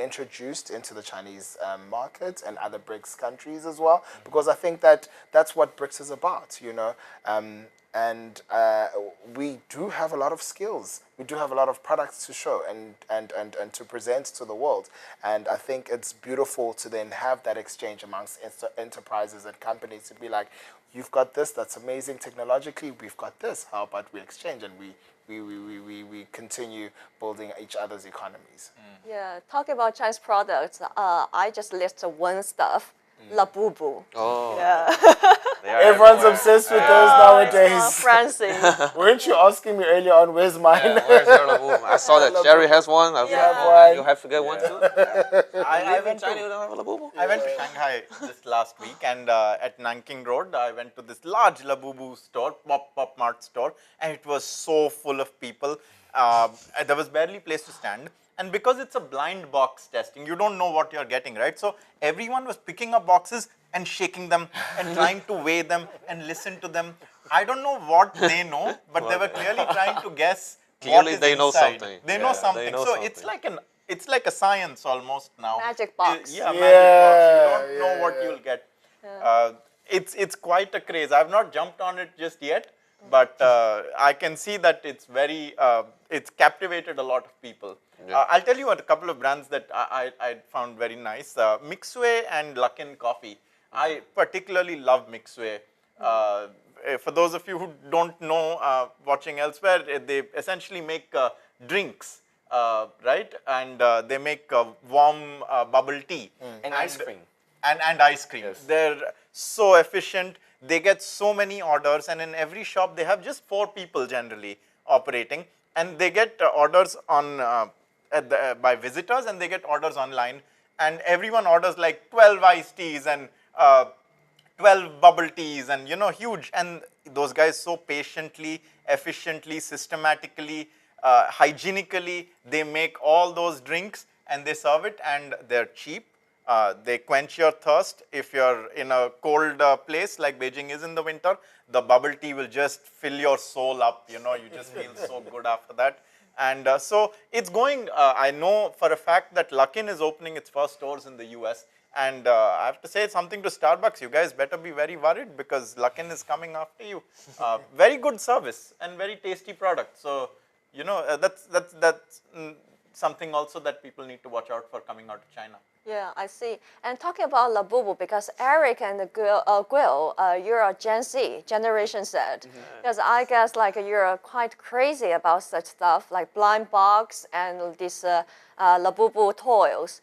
introduced into the Chinese market and other BRICS countries as well, because I think that that's what BRICS is about, you know. And we do have a lot of skills. We do have a lot of products to show and to present to the world. And I think it's beautiful to then have that exchange amongst enterprises and companies to be like, you've got this, that's amazing technologically, we've got this, how about we exchange and we continue building each other's economies. Yeah, talking about Chinese products, I just listed one stuff, Labubu. Oh, Yeah. they are Everyone's everywhere. obsessed with Oh, those it's nowadays. Francie. Weren't you asking me earlier on, where's mine? Yeah, where's your laboon? I saw that Cherry has one. I was Yeah. like, oh, one. you have to get one too. I In went China, to you don't have a labubu? I went to Shanghai this last week, and at Nanking Road, I went to this large Labubu store, Pop Mart store, and it was so full of people. There was barely place to stand. And because it's a blind box testing, you don't know what you're getting, right? So everyone was picking up boxes and shaking them and trying to weigh them and listen to them. I don't know what they know, but they were clearly trying to guess what Clearly is they know inside. something. They Yeah, know they something. know So something. it's like a science almost now. Magic box. Yeah, magic box. You don't Yeah, know what you'll get. It's quite a craze. I've not jumped on it just yet, but I can see that it's very it's captivated a lot of people. Yeah. I'll tell you a couple of brands that I found very nice. Mixway and Luckin Coffee. I particularly love Mixway. For those of you who don't know, watching elsewhere, they essentially make drinks, right? And they make warm bubble tea. And ice cream. And ice cream. Yes. They're so efficient. They get so many orders, and in every shop they have just 4 people generally operating, and they get orders on by visitors, and they get orders online, and everyone orders like 12 iced teas and 12 bubble teas, and you know, huge. And those guys so patiently, efficiently, systematically, hygienically, they make all those drinks and they serve it, and they're cheap. They quench your thirst. If you're in a cold place like Beijing is in the winter, the bubble tea will just fill your soul up. You know, you just feel so good after that. And so it's going, I know for a fact that Luckin is opening its first stores in the US. And I have to say something to Starbucks. You guys better be very worried, because Luckin is coming after you. Very good service and very tasty product. So, you know, that's something also that people need to watch out for coming out of China. Yeah, I see. And talking about Labubu, because Eric and Gil, you're a Gen Z, Generation Z. Because I guess like you're quite crazy about such stuff like blind box and these Labubu toys.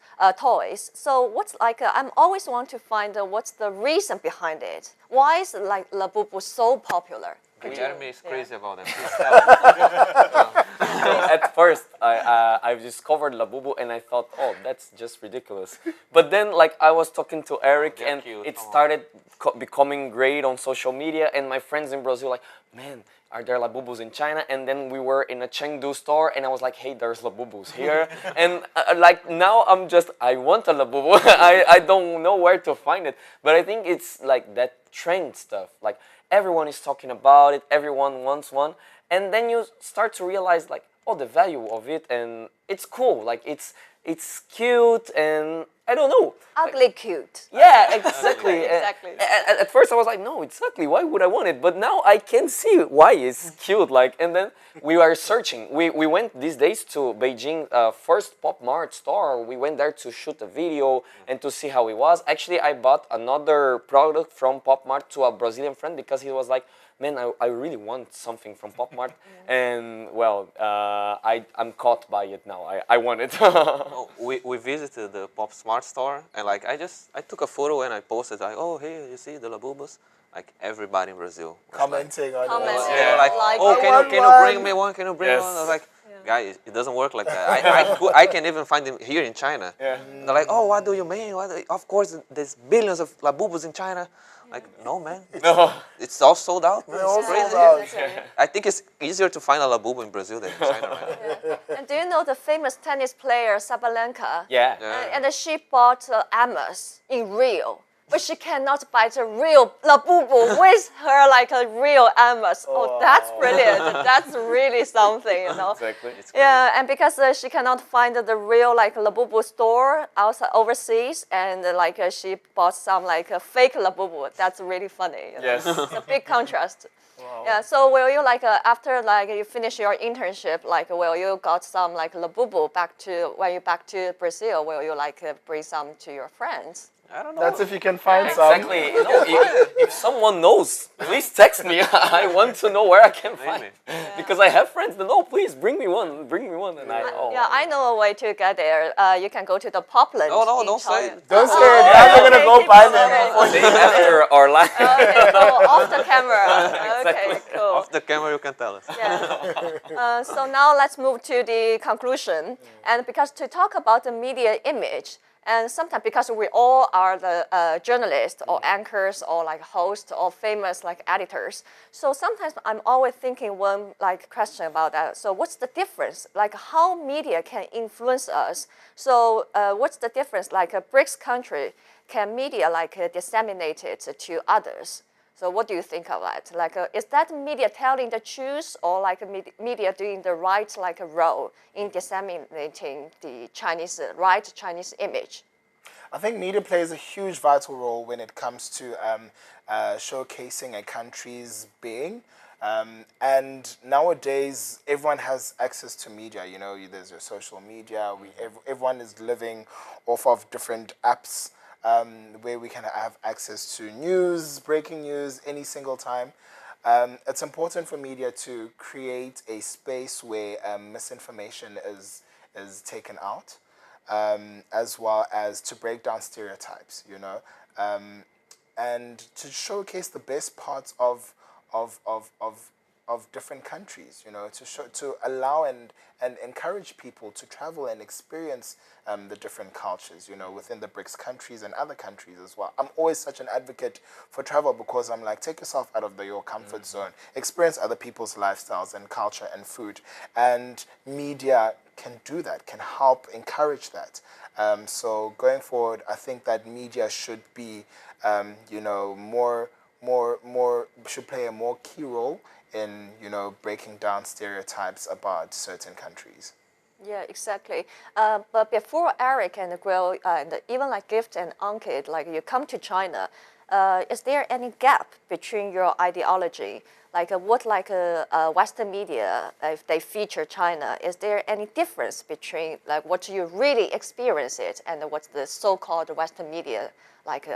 So what's like? I'm always want to find what's the reason behind it. Why is like Labubu so popular? Jeremy is crazy about them. At first, I discovered Labubu and I thought, oh, that's just ridiculous. But then, like, I was talking to Eric they're and cute. it started becoming great on social media. And my friends in Brazil, like, man, are there Labubus in China? And then we were in a Chengdu store and I was like, hey, there's Labubus here. And like now I want a Labubu. I don't know where to find it. But I think it's like that trend stuff. Like everyone is talking about it. Everyone wants one. And then you start to realize like, oh, the value of it, and it's cool. Like it's cute, and I don't know. Ugly cute. Yeah, exactly. Exactly. At first, I was like, no, exactly. Why would I want it? But now I can see why it's cute. Like, and then we are searching. We went these days to Beijing first Pop Mart store. We went there to shoot a video and to see how it was. Actually, I bought another product from Pop Mart to a Brazilian friend because he was like, man, I really want something from Pop Mart. And well, I'm caught by it now. I want it. Oh, we visited the Pop Smart store, and like I took a photo and I posted like, oh, hey, you see the Labubus? Like everybody in Brazil was Commenting on Commenting. it. Like, they were like, Like, oh, I can want you bring one. me one? Can you bring Yes. one? I was like, guys, it doesn't work like that. I can even find them here in China. Yeah. They're like, oh, what do you mean? Of course, there's billions of Labubus in China. Like, no, man. No. It's all sold out. Man. They're all It's crazy. sold out. I think it's easier to find a Labubu in Brazil than in China, right? And do you know the famous tennis player Sabalenka? Yeah. Yeah. And she bought Amos in Rio. but she cannot buy the real labubu with her like a real animals. Oh, that's brilliant. That's really something, you know. Exactly. Yeah, and because she cannot find the real like labubu store outside overseas, and like she bought some like a fake labubu. That's really funny. You know? Yes. It's a big contrast. Yeah. So will you like after like you finish your internship, like will you got some like labubu back to when you back to Brazil? Will you like bring some to your friends? I don't know. That's if you can find some. Exactly. You know, if someone knows, please text me. I want to know where I can find it. Because I have friends that, no, please bring me one, And I know a way to get there. You can go to the Popland. No, in don't say China. it. Don't say it. Now they're gonna go keep buy going. them. after our live. Okay, so off the camera. Okay, cool. Off the camera, you can tell us. Yeah. So now let's move to the conclusion. And because to talk about the media image, and sometimes because we all are the journalists or anchors or like hosts or famous like editors, so sometimes I'm always thinking one like question about that. So what's the difference? Like how media can influence us? So what's the difference? Like a BRICS country, can media like disseminate it to others? So what do you think of that? Like, is that media telling the truth, or like media doing the right like role in disseminating the Chinese right Chinese image? I think media plays a huge vital role when it comes to showcasing a country's being. And nowadays, everyone has access to media. You know, there's your social media. Everyone is living off of different apps. Where we can have access to news, breaking news, any single time. It's important for media to create a space where misinformation is taken out, as well as to break down stereotypes, you know, and to showcase the best parts of different countries, you know, to allow and encourage people to travel and experience the different cultures, you know, within the BRICS countries and other countries as well. I'm always such an advocate for travel because I'm like, take yourself out of your comfort zone, experience other people's lifestyles and culture and food, and media can do that, can help encourage that. So going forward, I think that media should be, you know, should play a more key role in, you know, breaking down stereotypes about certain countries. Yeah, exactly. But before Eric and Grill, and even like Gift and Ankit, like you come to China, is there any gap between your ideology? Like what like Western media, if they feature China, is there any difference between like what you really experience it and what's the so-called Western media like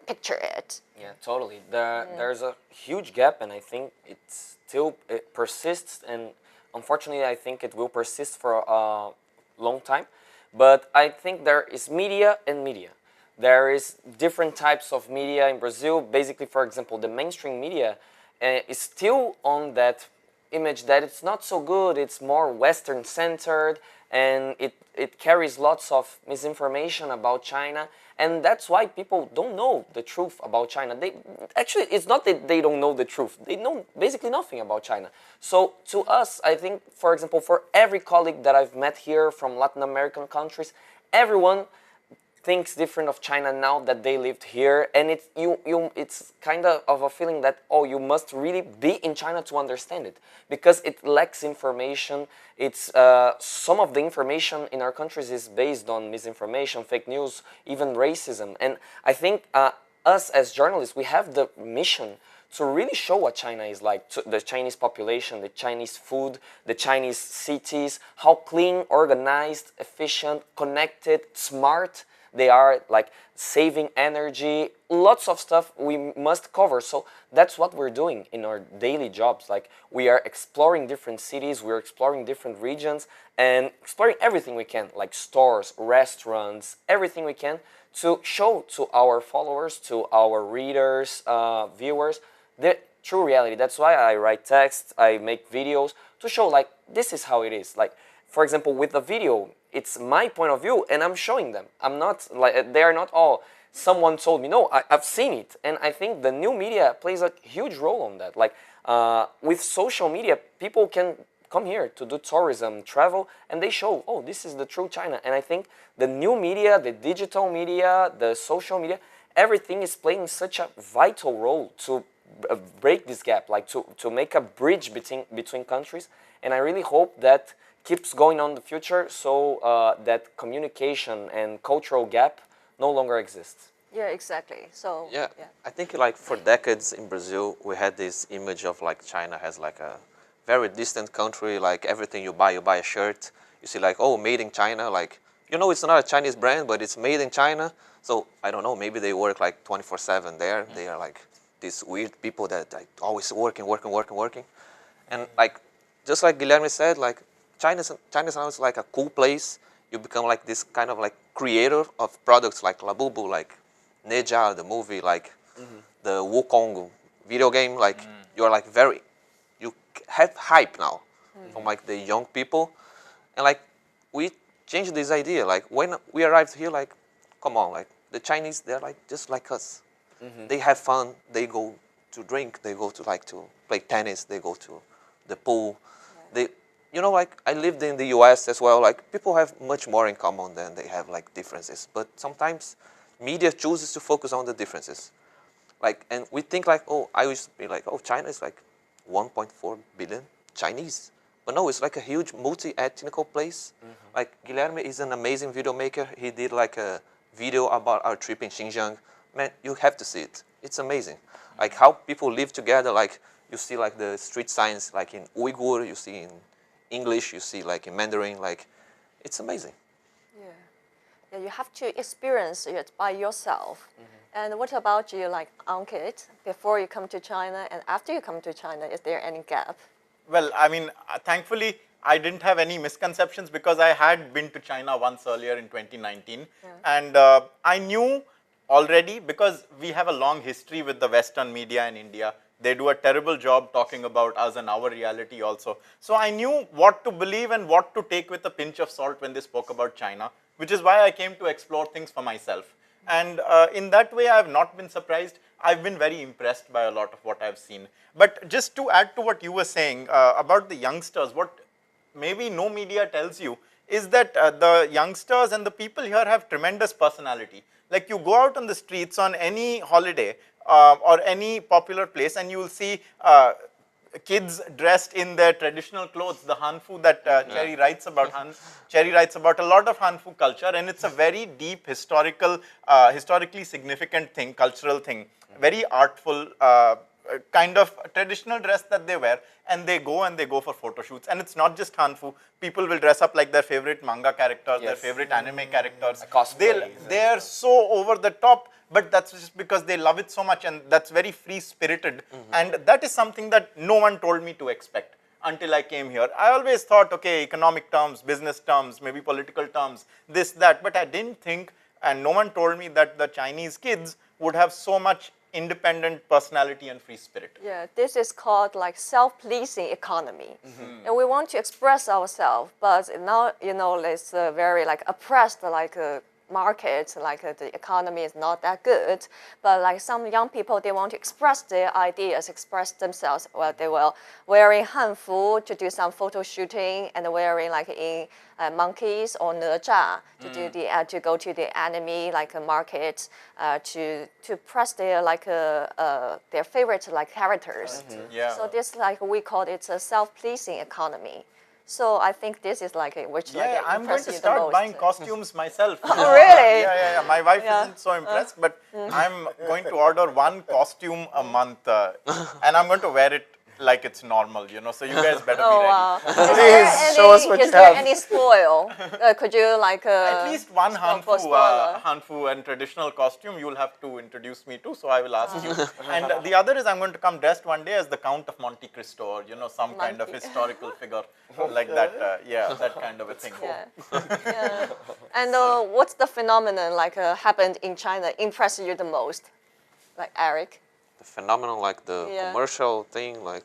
picture it? Yeah, totally. There's a huge gap, and I think it persists, and unfortunately, I think it will persist for a long time. But I think there is media and media. There is different types of media in Brazil. Basically, for example, the mainstream media is still on that image that it's not so good. It's more Western-centered, and it carries lots of misinformation about China. And that's why people don't know the truth about China. Actually, it's not that they don't know the truth. They know basically nothing about China. So to us, I think, for example, for every colleague that I've met here from Latin American countries, everyone thinks different of China now that they lived here, and it's kind of a feeling that, oh, you must really be in China to understand it, because it lacks information. It's some of the information in our countries is based on misinformation, fake news, even racism. And I think us as journalists, we have the mission to really show what China is like, to the Chinese population, the Chinese food, the Chinese cities, how clean, organized, efficient, connected, smart they are, like saving energy, lots of stuff we must cover. So that's what we're doing in our daily jobs. Like we are exploring different cities, we're exploring different regions, and exploring everything we can, like stores, restaurants, everything we can to show to our followers, to our readers, viewers, the true reality. That's why I write text, I make videos to show like this is how it is. Like, for example, with the video, it's my point of view and I'm showing them. I'm not like, they are not all, someone told me, no, I've seen it. And I think the new media plays a huge role on that. Like with social media, people can come here to do tourism, travel, and they show, oh, this is the true China. And I think the new media, the digital media, the social media, everything is playing such a vital role to break this gap, like to make a bridge between countries. And I really hope that keeps going on in the future, so that communication and cultural gap no longer exists. Yeah, exactly. So Yeah, I think like for decades in Brazil, we had this image of like China has like a very distant country, like everything you buy a shirt, you see like, oh, made in China, like, you know, it's not a Chinese brand, but it's made in China. So I don't know, maybe they work like 24/7 there. They are like these weird people that like always working. And like, just like Guilherme said, like China sounds like a cool place. You become like this kind of like creator of products like Labubu, like Neja, the movie, like the Wukong video game, like you're like you have hype now from like the young people. And like we changed this idea. Like when we arrived here, like, come on, like the Chinese, they're like just like us. They have fun, they go to drink, they go to like to play tennis, they go to the pool. They, you know, like I lived in the US as well, like people have much more in common than they have like differences. But sometimes media chooses to focus on the differences. Like, and we think like, oh, I used to be like, oh, China is like 1.4 billion Chinese. But no, it's like a huge multi-ethnical place. Like Guilherme is an amazing video maker. He did like a video about our trip in Xinjiang. Man, you have to see it. It's amazing. Like how people live together. Like you see like the street signs like in Uyghur, you see in English, you see like in Mandarin. Like it's amazing. Yeah, you have to experience it by yourself. And what about you, like Ankit, before you come to China and after you come to China, is there any gap? Well, I mean, thankfully, I didn't have any misconceptions because I had been to China once earlier in 2019. And I knew already, because we have a long history with the Western media in India. They do a terrible job talking about us and our reality also. So I knew what to believe and what to take with a pinch of salt when they spoke about China, which is why I came to explore things for myself. And in that way, I have not been surprised. I've been very impressed by a lot of what I've seen. But just to add to what you were saying about the youngsters, what maybe no media tells you is that the youngsters and the people here have tremendous personality. Like you go out on the streets on any holiday or any popular place and you will see kids dressed in their traditional clothes, the Hanfu that Cherry writes about. Cherry writes about a lot of Hanfu culture, and it's a very deep historically significant thing, cultural thing, very artful kind of traditional dress that they wear, and they go for photo shoots. And it's not just Hanfu. People will dress up like their favorite manga characters, their favorite anime characters. They are so over the top, but that's just because they love it so much, and that's very free-spirited. And that is something that no one told me to expect until I came here. I always thought, okay, economic terms, business terms, maybe political terms, this, that, but I didn't think, and no one told me that the Chinese kids would have so much independent personality and free spirit. Yeah, this is called like self-pleasing economy. And we want to express ourselves, but now, you know, it's very like oppressed, like market, like the economy is not that good. But like some young people, they want to express their ideas, express themselves. Well, they will wearing Hanfu to do some photo shooting, and wearing like in monkeys or naja to do the to go to the anime like market to press their like their favorite like characters. Yeah. So this like we call it a self-pleasing economy. So I think this is like which like I'm going impresses to you the start most. buying costumes myself. Oh, really? Yeah. My wife isn't so impressed, but I'm going to order one costume a month, and I'm going to wear it like it's normal, you know. So you guys better be ready. Wow. Please show us what you Is there have. any spoil? Could you like At least one for spoiler? Hanfu and traditional costume you'll have to introduce me to, so I will ask you. And the other is I'm going to come dressed one day as the Count of Monte Cristo, or you know, some kind of historical figure like that. That kind of a thing. Yeah. And what's the phenomenon like happened in China impressed you the most? Like Eric? The phenomenon, like the commercial thing, like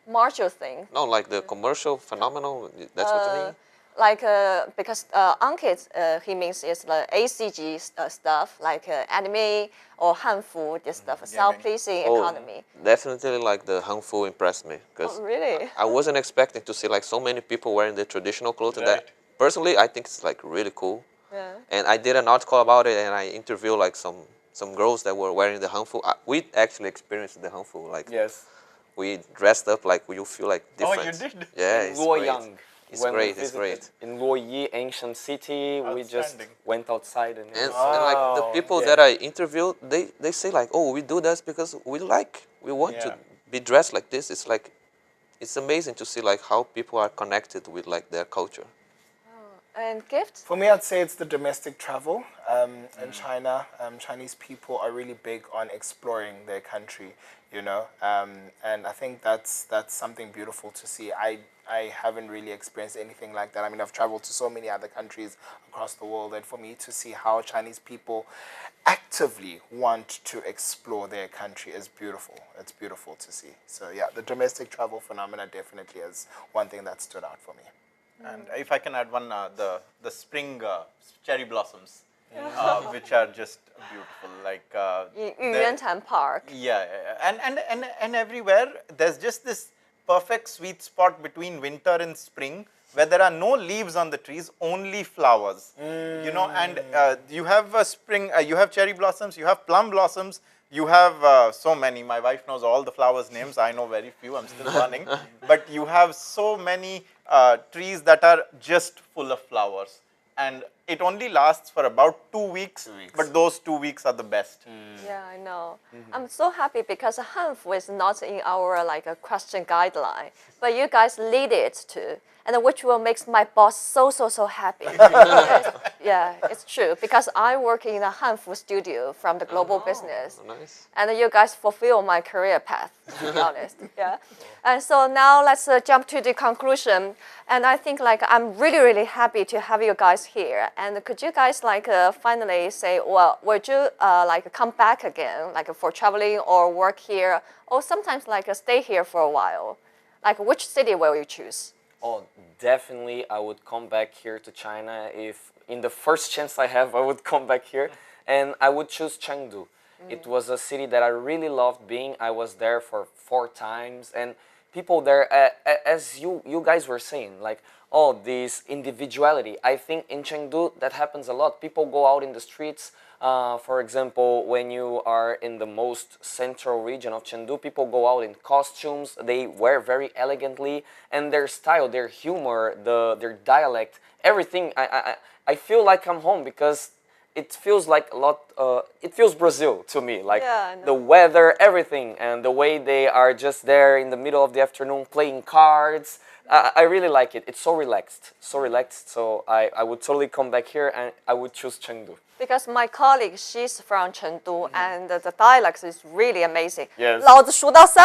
Marshall thing. no, like the commercial phenomenon. That's what you mean. Like because Ankit he means it's the ACG stuff like anime or Hanfu, this stuff, self-pleasing economy. Definitely, like the Hanfu impressed me because Really? I wasn't expecting to see like so many people wearing the traditional clothes. And that personally, I think it's like really cool. Yeah. And I did an article about it, and I interviewed like some some girls that were wearing the hanfu. We actually experienced the hanfu. Like Yes. we dressed up like you feel like Oh, different. you did? Yeah, In it's great. Luoyang. It's When we great. It's visited great. in Luoyi, ancient city, we just Outstanding. went outside and And like the Wow. people Yeah. that I interviewed, they say like, oh, we do this because we want to Yeah. be dressed like this. It's like, it's amazing to see like how people are connected with like their culture. And gift? For me, I'd say it's the domestic travel. In China, Chinese people are really big on exploring their country, you know, and I think that's something beautiful to see. I haven't really experienced anything like that. I mean, I've traveled to so many other countries across the world, and for me to see how Chinese people actively want to explore their country is beautiful. It's beautiful to see. So yeah, the domestic travel phenomena definitely is one thing that stood out for me. And if I can add one, the spring cherry blossoms, which are just beautiful. Like Yuantan Park. yeah, and everywhere there's just this perfect sweet spot between winter and spring where there are no leaves on the trees, only flowers. You know, and you have spring, you have cherry blossoms, you have plum blossoms, you have so many. My wife knows all the flowers' names. I know very few. I'm still learning. But you have so many trees that are just full of flowers. And it only lasts for about 2 weeks, but those 2 weeks are the best. Yeah, I know. I'm so happy because Hanfu is not in our like a question guideline, but you guys lead it too, and which will makes my boss so happy. Yeah, it's true because I work in a Hanfu studio from the global business, Nice. and you guys fulfill my career path. To be honest, yeah. And so now let's jump to the conclusion. And I think like I'm really happy to have you guys here. And could you guys like finally say, well, would you like come back again, like for traveling or work here, or sometimes like stay here for a while? Like which city will you choose? Oh, definitely I would come back here to China. If in the first chance I have, I would come back here. And I would choose Chengdu. It was a city that I really loved being. I was there for 4 times. And people there, as you guys were saying, like, oh, this individuality. I think in Chengdu that happens a lot. People go out in the streets. For example, when you are in the most central region of Chengdu, people go out in costumes. They wear very elegantly, and their style, their humor, their dialect, everything. I feel like I'm home because it feels like a lot. It feels Brazil to me, like Yeah, I know. the weather, everything, and the way they are just there in the middle of the afternoon playing cards. I really like it. It's so relaxed, so relaxed. So I would totally come back here, and I would choose Chengdu. Because my colleague, she's from Chengdu, and the dialect is really amazing. Yes. 老子数到3.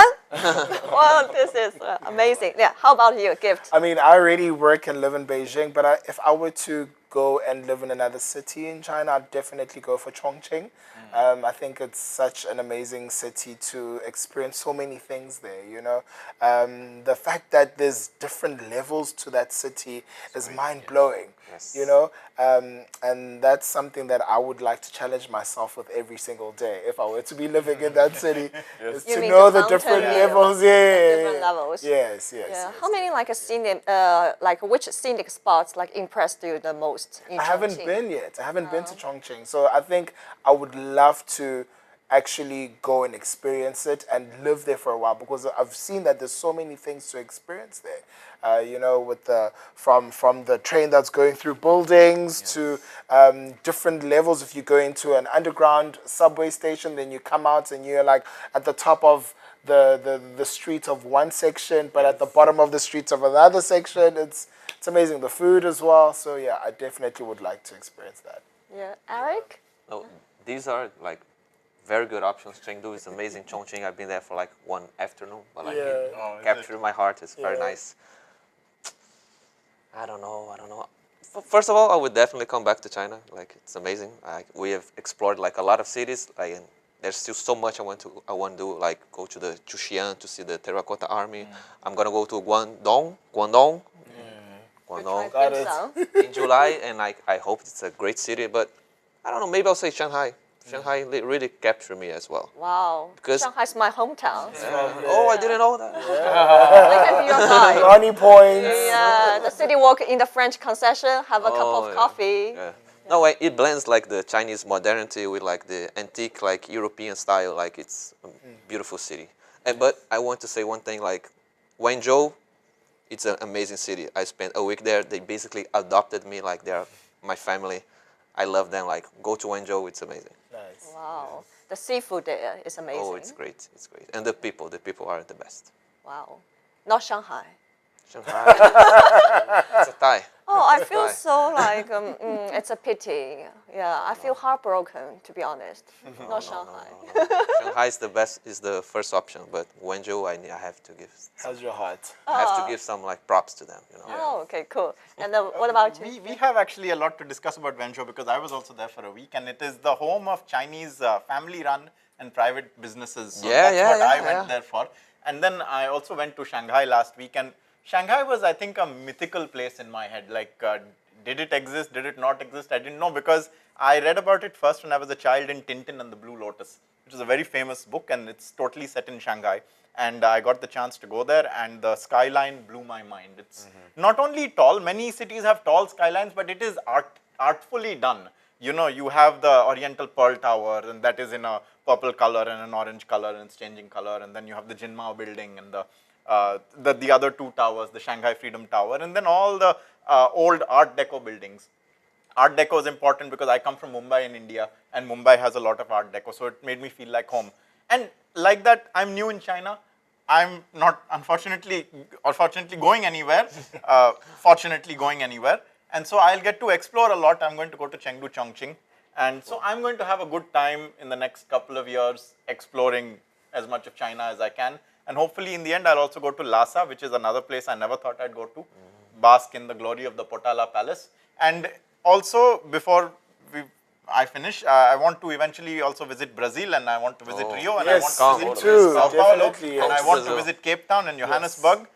Well, this is amazing. Yeah. How about you, Gift? I mean, I already work and live in Beijing, but if I were to go and live in another city in China, I'd definitely go for Chongqing. I think it's such an amazing city to experience so many things there, you know. The fact that there's different levels to that city is mind-blowing, you know. And that's something that I would like to challenge myself with every single day if I were to be living in that city, is You to mean know the the different mountain view, levels. different levels. Yes. Yeah. How many like a scenic, like which scenic spots like impressed you the most in I haven't Chongqing? been yet. I haven't been to Chongqing. So I think I would love to actually go and experience it and live there for a while because I've seen that there's so many things to experience there. You know, with the from the train that's going through buildings to different levels. If you go into an underground subway station, then you come out and you're like at the top of the street of one section, but at the bottom of the streets of another section. It's amazing. The food as well. So yeah, I definitely would like to experience that. Yeah. Eric? No, these are like very good options. Chengdu is amazing. Chongqing, I've been there for like 1 afternoon, but like it Oh, is captured my heart. It's very Yeah. nice. I don't know. First of all, I would definitely come back to China. Like it's amazing. We have explored like a lot of cities. Like and there's still so much I want to do. Like go to the Chushian to see the Terracotta Army. I'm gonna go to Guangdong. Try Got dim it. sum. in July, and I hope it's a great city. But I don't know. Maybe I'll say Shanghai. Shanghai really captured me as well. Wow. Because- Shanghai's my hometown. Oh, I didn't know that. They can be your guide. Brownie points. Yeah, the city walk in the French concession, have a cup Oh, of yeah. coffee. Yeah. No, it blends like the Chinese modernity with like the antique, like European style. Like it's a beautiful city. But I want to say one thing, like Wenzhou, it's an amazing city. I spent a week there. They basically adopted me like they're my family. I love them. Like go to Wenzhou, it's amazing. Nice. Wow. The seafood there is amazing. Oh, it's great. It's great. And the people are the best. Wow. Not Shanghai. Shanghai, it's a Thai. Oh, I feel Right. so like it's a pity. Yeah, I feel heartbroken, to be honest. Not Shanghai. Shanghai is the best, is the first option, but Wenzhou, I have to give, How's your heart? I have to give some like props to them. You know. Oh, okay, cool. And then what about you? We have actually a lot to discuss about Wenzhou because I was also there for a week, and it is the home of Chinese family-run and private businesses. So Yeah, that's what I yeah. went there for. And then I also went to Shanghai last week, and Shanghai was, I think, a mythical place in my head. Like, did it exist? Did it not exist? I didn't know because I read about it first when I was a child in Tintin and the Blue Lotus, which is a very famous book, and it's totally set in Shanghai. And I got the chance to go there, and the skyline blew my mind. It's not only tall, many cities have tall skylines, but it is artfully done. You know, you have the Oriental Pearl Tower, and that is in a purple color and an orange color, and it's changing color. And then you have the Jinmao building and the other two towers, the Shanghai Freedom Tower, and then all the old Art Deco buildings. Art Deco is important because I come from Mumbai in India, and Mumbai has a lot of Art Deco, so it made me feel like home. And like that, I'm new in China. I'm not, unfortunately, or fortunately, going anywhere. Fortunately, going anywhere. And so I'll get to explore a lot. I'm going to go to Chengdu, Chongqing. And so I'm going to have a good time in the next couple of years exploring as much of China as I can. And hopefully in the end, I'll also go to Lhasa, which is another place I never thought I'd go to, bask in the glory of the Potala Palace. And also, before I finish, I want to eventually also visit Brazil, and I want to visit Rio, and Yes, I want to me visit too, Sao Paulo, definitely, and I yes. want to visit Cape Town and Johannesburg,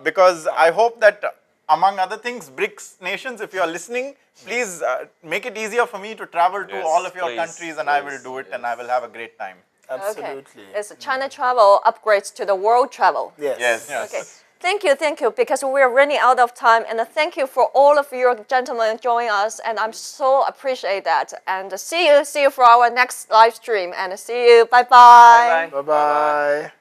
because I hope that, among other things, BRICS nations, if you are listening, please make it easier for me to travel to Yes, all of your please, countries, and I will please, do it, and I will have a great time. Absolutely. Okay. It's China travel upgrades to the world travel. Yes. Okay. Thank you, because we're running out of time. And thank you for all of you gentlemen joining us. And I'm so appreciate that. And see you for our next live stream. And see you. Bye-bye. Bye-bye. Bye-bye.